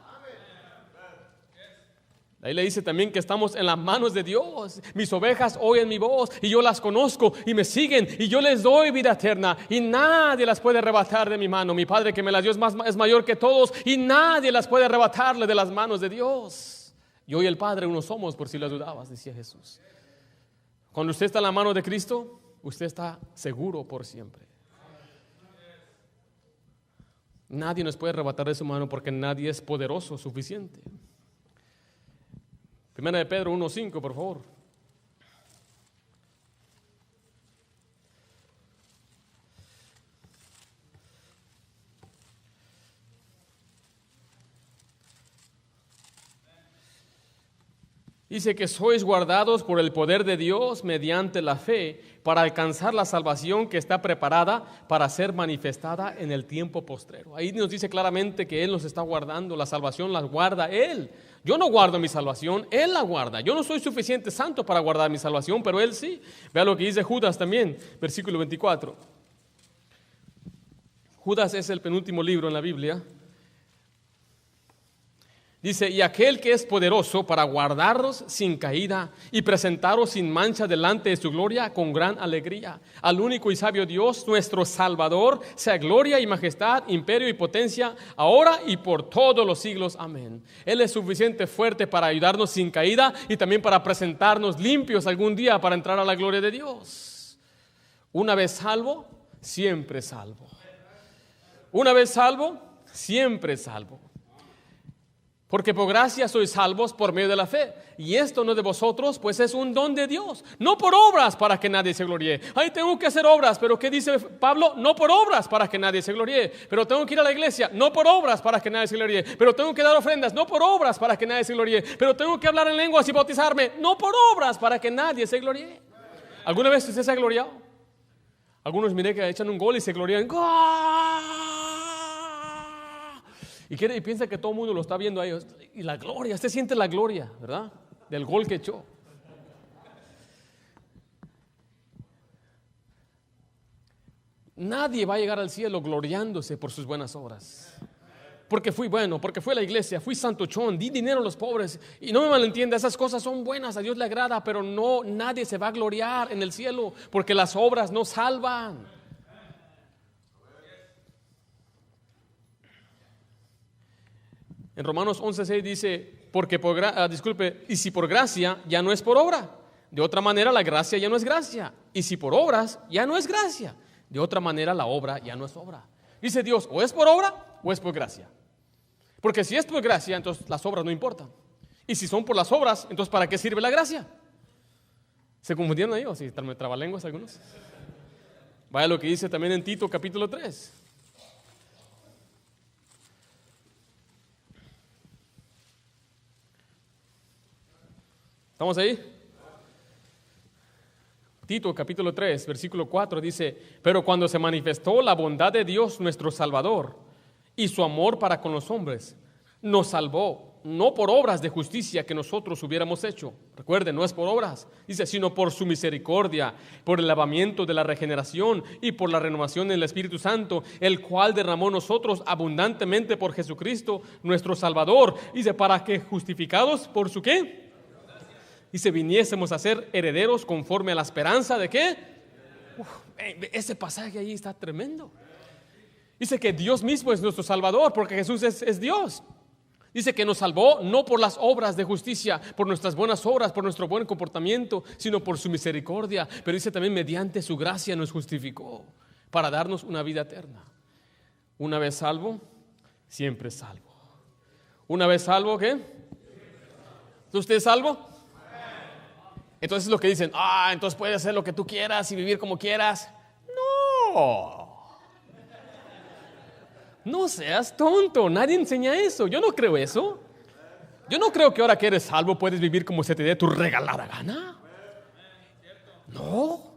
Ahí le dice también que estamos en las manos de Dios. Mis ovejas oyen mi voz y yo las conozco y me siguen y yo les doy vida eterna y nadie las puede arrebatar de mi mano. Mi Padre que me las dio es mayor que todos y nadie las puede arrebatarle de las manos de Dios. Yo y el Padre uno somos, por si las dudabas, decía Jesús. Cuando usted está en la mano de Cristo, usted está seguro por siempre. Nadie nos puede arrebatar de su mano porque nadie es poderoso suficiente. Primera de Pedro 1:5, por favor. Dice que sois guardados por el poder de Dios mediante la fe para alcanzar la salvación que está preparada para ser manifestada en el tiempo postrero. Ahí nos dice claramente que Él nos está guardando, la salvación la guarda Él. Yo no guardo mi salvación, Él la guarda. Yo no soy suficiente santo para guardar mi salvación, pero Él sí. Vea lo que dice Judas también, versículo 24. Judas es el penúltimo libro en la Biblia. Dice: y aquel que es poderoso para guardaros sin caída y presentaros sin mancha delante de su gloria con gran alegría. Al único y sabio Dios, nuestro Salvador, sea gloria y majestad, imperio y potencia, ahora y por todos los siglos. Amén. Él es suficiente fuerte para ayudarnos sin caída y también para presentarnos limpios algún día para entrar a la gloria de Dios. Una vez salvo, siempre salvo. Una vez salvo, siempre salvo. Porque por gracia sois salvos por medio de la fe. Y esto no de vosotros, pues es un don de Dios. No por obras para que nadie se gloríe. Ay, tengo que hacer obras, pero ¿qué dice Pablo? No por obras para que nadie se gloríe. Pero tengo que ir a la iglesia, no por obras para que nadie se gloríe. Pero tengo que dar ofrendas, no por obras para que nadie se gloríe. Pero tengo que hablar en lenguas y bautizarme, no por obras para que nadie se gloríe. ¿Alguna vez usted se ha gloriado? Algunos miré que echan un gol y se glorían. ¡Gol! Y piensa que todo el mundo lo está viendo a ellos. Y la gloria, usted siente la gloria, ¿verdad? Del gol que echó. Nadie va a llegar al cielo gloriándose por sus buenas obras. Porque fui bueno, porque fui a la iglesia, fui santuchón, di dinero a los pobres. Y no me malentienda, esas cosas son buenas, a Dios le agrada, pero no, nadie se va a gloriar en el cielo porque las obras no salvan. En Romanos 11:6 dice: porque y si por gracia, ya no es por obra. De otra manera la gracia ya no es gracia. Y si por obras, ya no es gracia. De otra manera la obra ya no es obra. Dice Dios, o es por obra o es por gracia. Porque si es por gracia, entonces las obras no importan. Y si son por las obras, entonces ¿para qué sirve la gracia? ¿Se confundieron ahí o si trabalenguas algunos? Vaya lo que dice también en Tito capítulo 3. ¿Estamos ahí? Tito capítulo 3, versículo 4 dice: pero cuando se manifestó la bondad de Dios nuestro Salvador y su amor para con los hombres, nos salvó, no por obras de justicia que nosotros hubiéramos hecho. Recuerden, no es por obras, dice, sino por su misericordia, por el lavamiento de la regeneración y por la renovación del Espíritu Santo, el cual derramó nosotros abundantemente por Jesucristo nuestro Salvador. Dice, para que justificados por su ¿qué? Dice, viniésemos a ser herederos conforme a la esperanza de ¿qué? Ese pasaje ahí está tremendo. Dice que Dios mismo es nuestro Salvador porque Jesús es Dios. Dice que nos salvó no por las obras de justicia, por nuestras buenas obras, por nuestro buen comportamiento, sino por su misericordia. Pero dice también mediante su gracia nos justificó para darnos una vida eterna. Una vez salvo, siempre salvo. Una vez salvo, ¿qué? ¿Usted es salvo? Entonces lo que dicen, entonces puedes hacer lo que tú quieras y vivir como quieras. No. No seas tonto, nadie enseña eso. Yo no creo eso. Yo no creo que ahora que eres salvo puedes vivir como se te dé tu regalada gana. No,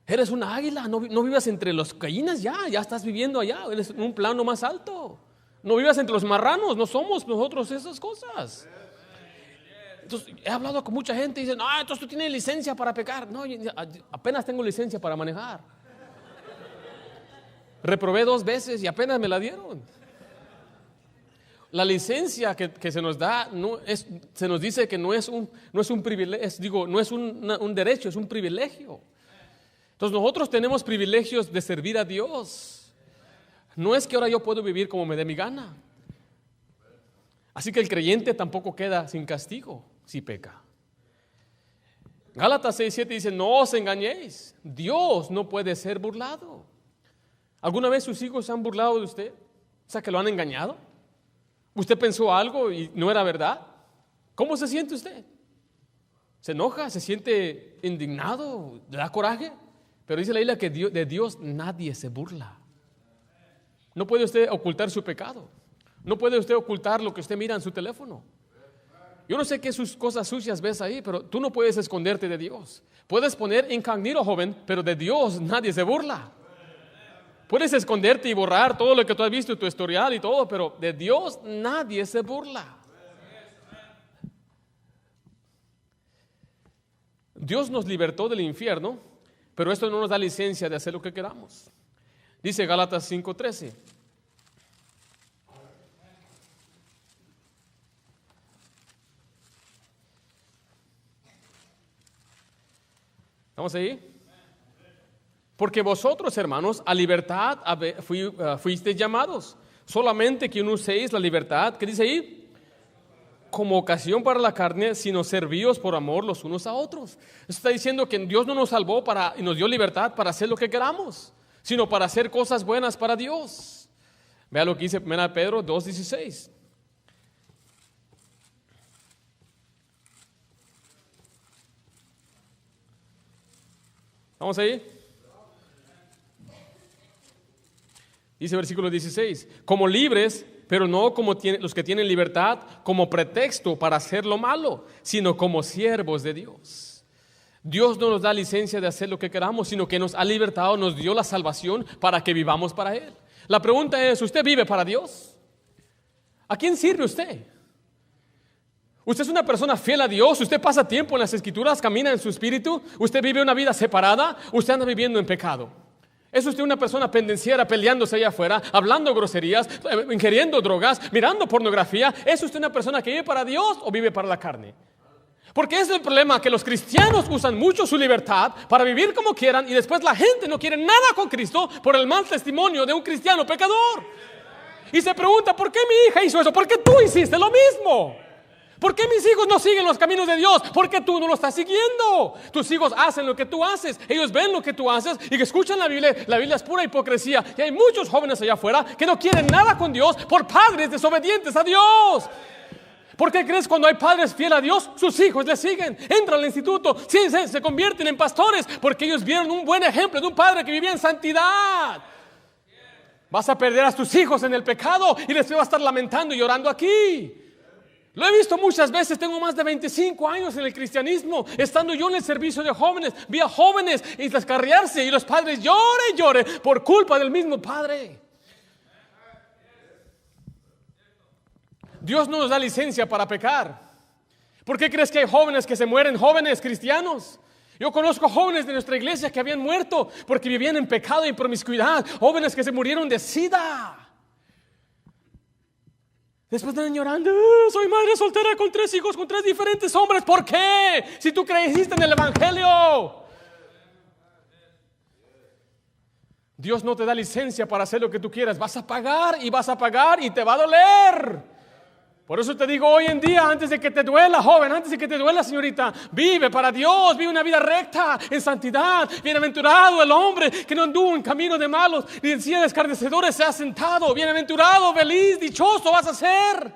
eres una águila, no vivas entre los gallinas ya estás viviendo allá, eres en un plano más alto. No vivas entre los marranos, no somos nosotros esas cosas. Entonces, he hablado con mucha gente y dicen, entonces tú tienes licencia para pecar. No, apenas tengo licencia para manejar. Reprobé 2 veces y apenas me la dieron. La licencia que se nos da se nos dice que no es un privilegio, no es un derecho, es un privilegio. Entonces nosotros tenemos privilegios de servir a Dios. No es que ahora yo puedo vivir como me dé mi gana. Así que el creyente tampoco queda sin castigo si peca. Gálatas 6:7 dice, no os engañéis, Dios no puede ser burlado. ¿Alguna vez sus hijos se han burlado de usted? O sea, que lo han engañado. ¿Usted pensó algo y no era verdad? ¿Cómo se siente usted? ¿Se enoja? ¿Se siente indignado? ¿Le da coraje? Pero dice la Biblia que de Dios nadie se burla. No puede usted ocultar su pecado. No puede usted ocultar lo que usted mira en su teléfono. Yo no sé qué sus cosas sucias ves ahí, pero tú no puedes esconderte de Dios. Puedes poner incógnito, joven, pero de Dios nadie se burla. Puedes esconderte y borrar todo lo que tú has visto en tu historial y todo, pero de Dios nadie se burla. Dios nos libertó del infierno, pero esto no nos da licencia de hacer lo que queramos. Dice Gálatas 5:13. ¿Estamos ahí? Porque vosotros, hermanos, a libertad fuisteis llamados. Solamente que no uséis la libertad, ¿qué dice ahí? Como ocasión para la carne, sino servíos por amor los unos a otros. Eso está diciendo que Dios no nos salvó y nos dio libertad para hacer lo que queramos, sino para hacer cosas buenas para Dios. Vea lo que dice 1 Pedro 2:16. ¿Estamos ahí? Dice versículo 16, como libres, pero no como los que tienen libertad como pretexto para hacer lo malo, sino como siervos de Dios. Dios no nos da licencia de hacer lo que queramos, sino que nos ha libertado, nos dio la salvación para que vivamos para Él. La pregunta es, ¿usted vive para Dios? ¿A quién sirve usted? ¿Usted es una persona fiel a Dios? ¿Usted pasa tiempo en las Escrituras, camina en su espíritu? ¿Usted vive una vida separada? ¿Usted anda viviendo en pecado? ¿Es usted una persona pendenciera peleándose allá afuera, hablando groserías, ingiriendo drogas, mirando pornografía? ¿Es usted una persona que vive para Dios o vive para la carne? Porque es el problema, que los cristianos usan mucho su libertad para vivir como quieran y después la gente no quiere nada con Cristo por el mal testimonio de un cristiano pecador. Y se pregunta, ¿por qué mi hija hizo eso? ¿Por qué tú hiciste lo mismo? ¿Por qué mis hijos no siguen los caminos de Dios? ¿Por qué tú no lo estás siguiendo? Tus hijos hacen lo que tú haces, ellos ven lo que tú haces y que escuchan la Biblia. La Biblia es pura hipocresía y hay muchos jóvenes allá afuera que no quieren nada con Dios por padres desobedientes a Dios. ¿Por qué crees cuando hay padres fieles a Dios, sus hijos le siguen? Entran al instituto, se convierten en pastores porque ellos vieron un buen ejemplo de un padre que vivía en santidad. Vas a perder a tus hijos en el pecado y les vas a estar lamentando y llorando aquí. Lo he visto muchas veces, tengo más de 25 años en el cristianismo, estando yo en el servicio de jóvenes, vi a jóvenes y descarriarse y los padres lloren por culpa del mismo padre. Dios no nos da licencia para pecar. ¿Por qué crees que hay jóvenes que se mueren, jóvenes cristianos? Yo conozco jóvenes de nuestra iglesia que habían muerto porque vivían en pecado y promiscuidad, jóvenes que se murieron de SIDA. Después están llorando, soy madre soltera con 3 hijos, con 3 diferentes hombres. ¿Por qué? Si tú creíste en el evangelio. Dios no te da licencia para hacer lo que tú quieras. Vas a pagar y te va a doler. Por eso te digo hoy en día, antes de que te duela, joven, antes de que te duela, señorita, vive para Dios, vive una vida recta, en santidad. Bienaventurado el hombre que no anduvo en camino de malos, ni en silla de escarnecedores se ha sentado. Bienaventurado, feliz, dichoso vas a ser.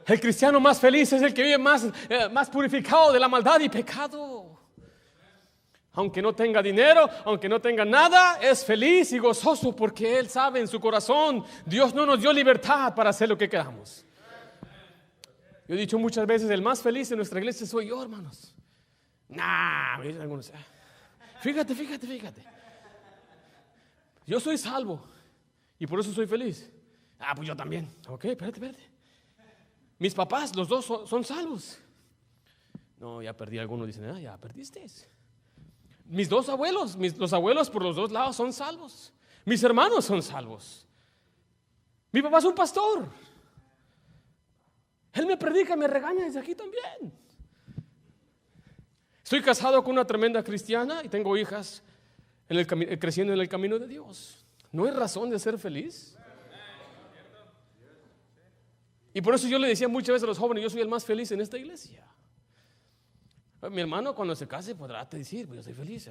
El cristiano más feliz es el que vive más purificado de la maldad y pecado. Aunque no tenga dinero, aunque no tenga nada, es feliz y gozoso porque él sabe en su corazón, Dios no nos dio libertad para hacer lo que queramos. Yo he dicho muchas veces, el más feliz de nuestra iglesia soy yo, hermanos. Me dicen algunos. Fíjate. Yo soy salvo y por eso soy feliz. Pues yo también. Ok, espérate. Mis papás, los dos son salvos. No, ya perdí. Algunos dicen, ya perdiste. Mis dos abuelos, los abuelos por los dos lados son salvos. Mis hermanos son salvos. Mi papá es un pastor. Él me predica y me regaña desde aquí también. Estoy casado con una tremenda cristiana y tengo hijas creciendo en el camino de Dios. ¿No hay razón de ser feliz? Y por eso yo le decía muchas veces a los jóvenes, yo soy el más feliz en esta iglesia. Mi hermano cuando se case podrá decir, pues yo soy feliz,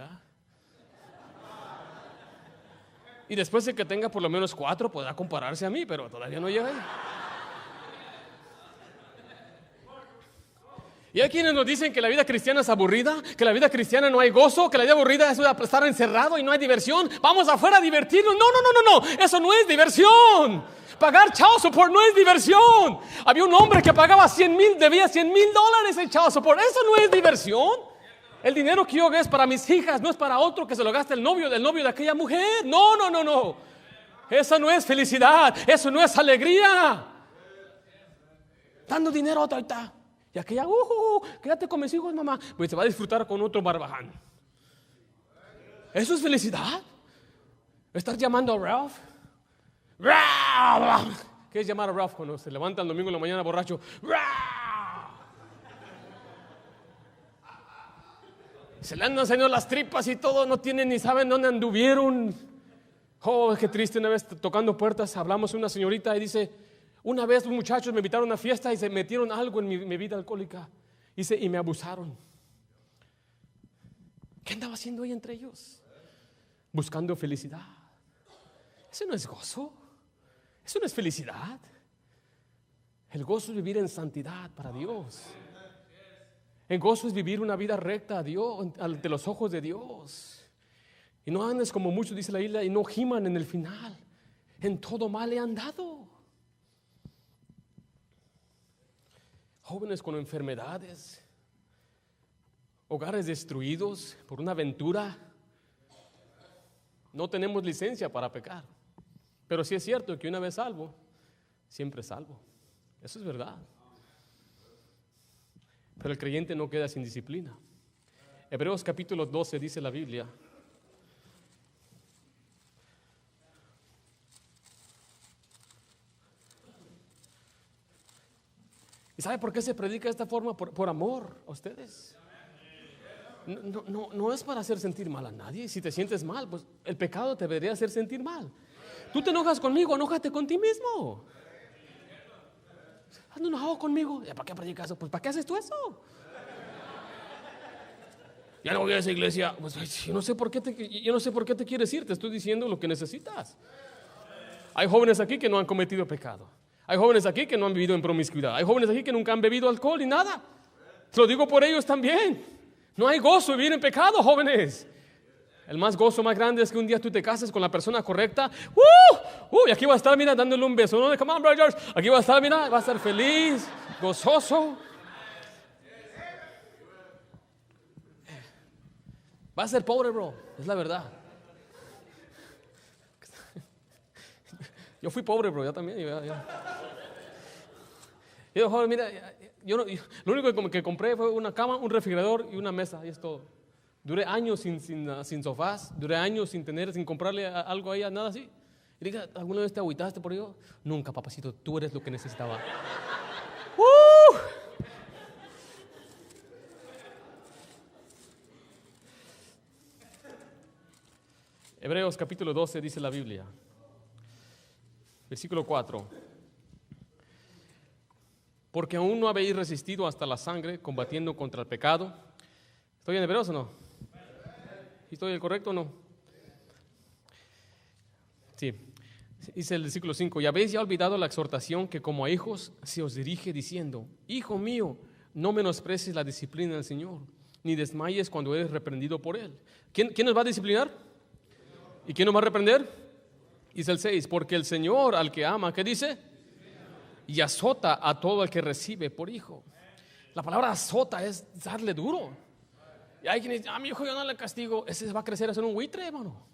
Y después de que tenga por lo menos 4 podrá compararse a mí, pero todavía no llega ahí. Y hay quienes nos dicen que la vida cristiana es aburrida, que la vida cristiana no hay gozo, que la vida aburrida es estar encerrado y no hay diversión. Vamos afuera a divertirnos. No, eso no es diversión. Pagar child support no es diversión. Había un hombre que pagaba debía $100,000 en child support. Eso no es diversión. El dinero que yo es para mis hijas, no es para otro que se lo gaste el novio de aquella mujer. No. Eso no es felicidad, eso no es alegría. Dando dinero a otra, ahorita. Y aquella, quédate con mis hijos, mamá. Pues se va a disfrutar con otro barbaján. ¿Eso es felicidad? ¿Estás llamando a Ralph? ¿Qué es llamar a Ralph cuando se levanta el domingo en la mañana borracho? Se le andan saliendo las tripas y todo, no tienen ni saben dónde anduvieron. Qué triste. Una vez tocando puertas hablamos con una señorita y dice, una vez los muchachos me invitaron a una fiesta y se metieron algo en mi bebida alcohólica y me abusaron. ¿Qué andaba haciendo ella entre ellos? Buscando felicidad. Eso no es gozo. Eso no es felicidad. El gozo es vivir en santidad para Dios. El gozo es vivir una vida recta a Dios, ante los ojos de Dios. Y no andes como muchos, dice la Biblia, y no giman en el final. En todo mal he andado. Jóvenes con enfermedades, hogares destruidos por una aventura. No tenemos licencia para pecar. Pero sí es cierto que una vez salvo, siempre salvo. Eso es verdad. Pero el creyente no queda sin disciplina. Hebreos capítulo 12 dice la Biblia. ¿Y sabe por qué se predica de esta forma? Por amor a ustedes. No es para hacer sentir mal a nadie. Si te sientes mal, pues el pecado te debería hacer sentir mal. Tú te enojas conmigo, enójate con ti mismo. Ando enojado conmigo. ¿Para qué predicas eso? Pues ¿para qué haces tú eso? Ya no voy a esa iglesia. Pues yo no sé por qué te quieres ir. Te estoy diciendo lo que necesitas. Hay jóvenes aquí que no han cometido pecado. Hay jóvenes aquí que no han vivido en promiscuidad. Hay jóvenes aquí que nunca han bebido alcohol ni nada. Te lo digo por ellos también. No hay gozo vivir en pecado, jóvenes. El gozo más grande es que un día tú te cases con la persona correcta. Y aquí va a estar, mira, dándole un beso. No, come on, brothers. Aquí va a estar, mira, va a estar feliz, gozoso. Va a ser pobre, bro. Es la verdad. Yo fui pobre, bro. Yo también. Yo, joven, mira, lo único que compré fue una cama, un refrigerador y una mesa. Y es todo. Duré años sin sofás. Duré años sin comprarle algo a ella, nada así. Y diga, ¿alguna vez te agüitaste por ello? Nunca, papacito. Tú eres lo que necesitaba. Hebreos capítulo 12 dice la Biblia. Versículo 4. porque aún no habéis resistido hasta la sangre, combatiendo contra el pecado. ¿Estoy en Hebreos o no? ¿Estoy en el correcto o no? Sí. Dice el versículo 5: y habéis ya olvidado la exhortación que como a hijos se os dirige diciendo: Hijo mío, no menosprecies la disciplina del Señor, ni desmayes cuando eres reprendido por Él. ¿Quién nos va a disciplinar? ¿Y quién nos va a reprender? Dice el 6: porque el Señor al que ama, ¿qué dice? Y azota a todo el que recibe por hijo. La palabra azota es darle duro. Y hay quien dice: mi hijo yo no le castigo. Ese va a crecer a ser un buitre, hermano.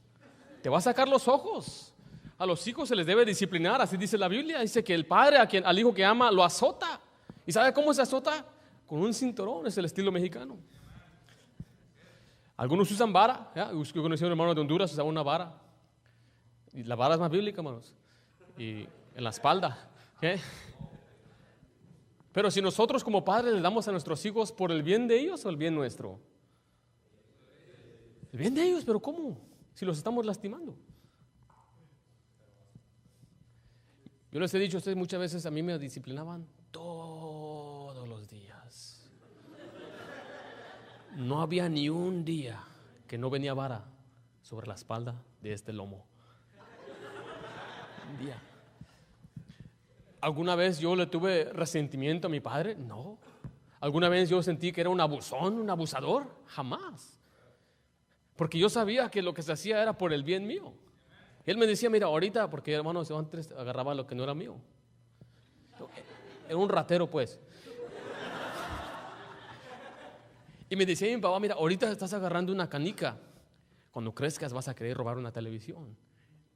Te va a sacar los ojos. A los hijos se les debe disciplinar, así dice la Biblia. Dice que el padre al hijo que ama lo azota. ¿Y sabe cómo se azota? Con un cinturón, es el estilo mexicano. Algunos usan vara. Yo conocí a un hermano de Honduras, usaba una vara. Y la vara es más bíblica, hermanos. Y en la espalda. Pero si nosotros como padres le damos a nuestros hijos por el bien de ellos o el bien nuestro. El bien de ellos, pero ¿cómo? Si los estamos lastimando. Yo les he dicho a ustedes muchas veces, a mí me disciplinaban todos los días. No había ni un día que no venía vara sobre la espalda de este lomo. Un día. ¿Alguna vez yo le tuve resentimiento a mi padre? No. ¿Alguna vez yo sentí que era un abusón, un abusador? Jamás. Porque yo sabía que lo que se hacía era por el bien mío. Él me decía: mira, ahorita, porque hermanos, yo antes agarraba lo que no era mío. Era un ratero, pues. Y me decía mi papá: mira, ahorita estás agarrando una canica. Cuando crezcas vas a querer robar una televisión.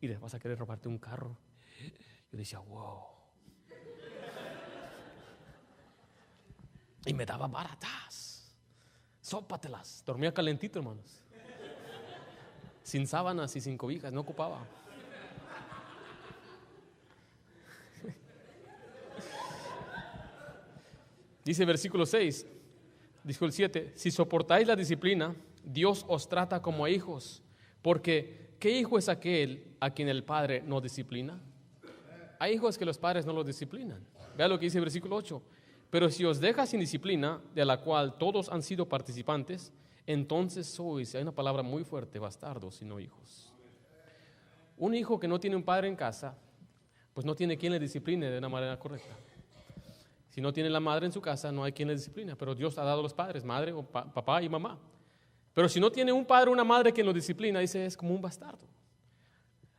Y vas a querer robarte un carro. Yo decía: wow. Y me daba baratas. Sópatelas. Dormía calentito, hermanos. Sin sábanas y sin cobijas, no ocupaba. Dice versículo 6, dijo el 7: si soportáis la disciplina, Dios os trata como a hijos, porque ¿qué hijo es aquel a quien el padre no disciplina? Hay hijos que los padres no los disciplinan. Vea lo que dice el versículo 8: pero si os deja sin disciplina, de la cual todos han sido participantes, entonces sois, hay una palabra muy fuerte, bastardos y no hijos. Un hijo que no tiene un padre en casa, pues no tiene quien le discipline de una manera correcta. Si no tiene la madre en su casa, no hay quien le disciplina. Pero Dios ha dado a los padres, madre, o papá y mamá. Pero si no tiene un padre o una madre quien lo disciplina, dice, es como un bastardo.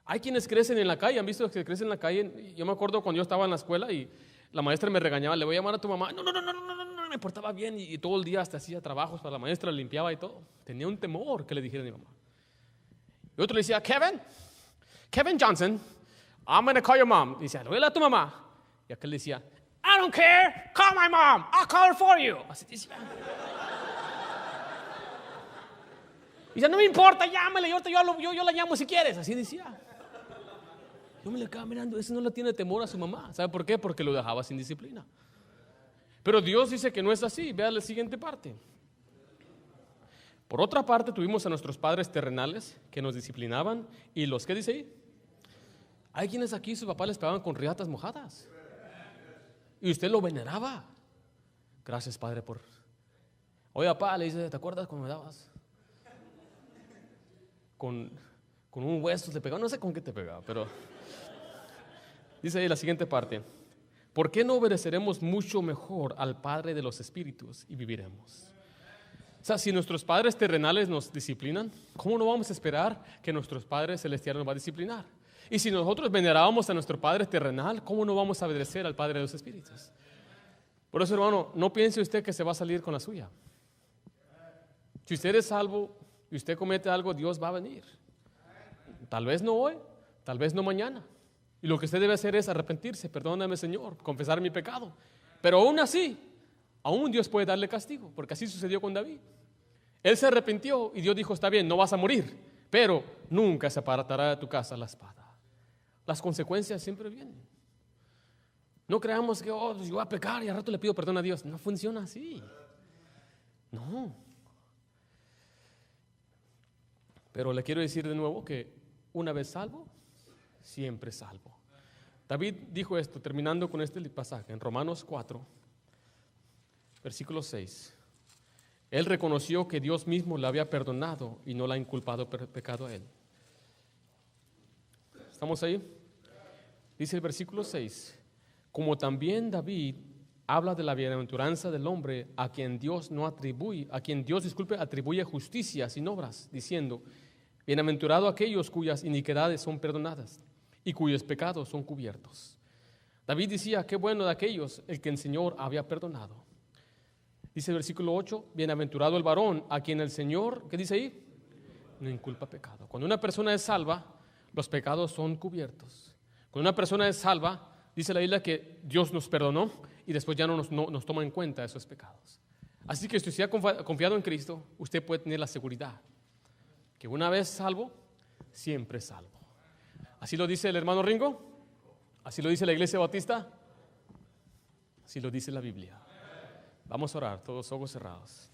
Hay quienes crecen en la calle, ¿han visto que crecen en la calle? Yo me acuerdo cuando yo estaba en la escuela y la maestra me regañaba: le voy a llamar a tu mamá. No, me portaba bien y todo el día hasta hacía trabajos para la maestra, limpiaba y todo. Tenía un temor que le dijera a mi mamá. Y otro le decía: Kevin Johnson, I'm going to call your mom. Y decía: le voy a hablar a tu mamá. Y aquel decía: I don't care, call my mom, I'll call her for you. Así decía. Y decía: no me importa, llámale, yo la llamo si quieres. Así decía. Yo me le quedaba mirando, ese no le tiene temor a su mamá. ¿Sabe por qué? Porque lo dejaba sin disciplina. Pero Dios dice que no es así. Vea la siguiente parte. Por otra parte, tuvimos a nuestros padres terrenales que nos disciplinaban. ¿Y los qué dice ahí? Hay quienes aquí sus papás les pegaban con riatas mojadas. Y usted lo veneraba. Gracias, padre, por... Oye, papá, le dice: ¿te acuerdas cuando me dabas? Con un hueso te pegaba. No sé con qué te pegaba, pero... Dice ahí la siguiente parte: ¿por qué no obedeceremos mucho mejor al Padre de los Espíritus y viviremos? O sea, si nuestros padres terrenales nos disciplinan, ¿cómo no vamos a esperar que nuestros padres celestiales nos va a disciplinar? Y si nosotros venerábamos a nuestro Padre terrenal, ¿cómo no vamos a obedecer al Padre de los Espíritus? Por eso, hermano, no piense usted que se va a salir con la suya. Si usted es salvo y usted comete algo, Dios va a venir. Tal vez no hoy, tal vez no mañana. Y lo que usted debe hacer es arrepentirse: perdóname, Señor, confesar mi pecado. Pero aún así, aún Dios puede darle castigo, porque así sucedió con David. Él se arrepintió y Dios dijo: está bien, no vas a morir, pero nunca se apartará de tu casa la espada. Las consecuencias siempre vienen. No creamos que yo voy a pecar y al rato le pido perdón a Dios. No funciona así. No. Pero le quiero decir de nuevo que una vez salvo, siempre salvo. David dijo esto terminando con este pasaje en Romanos 4, versículo 6. Él reconoció que Dios mismo le había perdonado y no le ha inculpado pecado a él. ¿Estamos ahí? Dice el versículo 6, como también David habla de la bienaventuranza del hombre a quien Dios atribuye justicia sin obras, diciendo, bienaventurado aquellos cuyas iniquidades son perdonadas y cuyos pecados son cubiertos. David decía, qué bueno de aquellos el que el Señor había perdonado. Dice el versículo 8, bienaventurado el varón a quien el Señor, ¿qué dice ahí? No inculpa pecado. Cuando una persona es salva, los pecados son cubiertos. Cuando una persona es salva, dice la Biblia que Dios nos perdonó y después ya no nos toma en cuenta esos pecados. Así que si usted ha confiado en Cristo, usted puede tener la seguridad que una vez salvo, siempre salvo. ¿Así lo dice el hermano Ringo? ¿Así lo dice la Iglesia Bautista? Así lo dice la Biblia. Vamos a orar, todos ojos cerrados.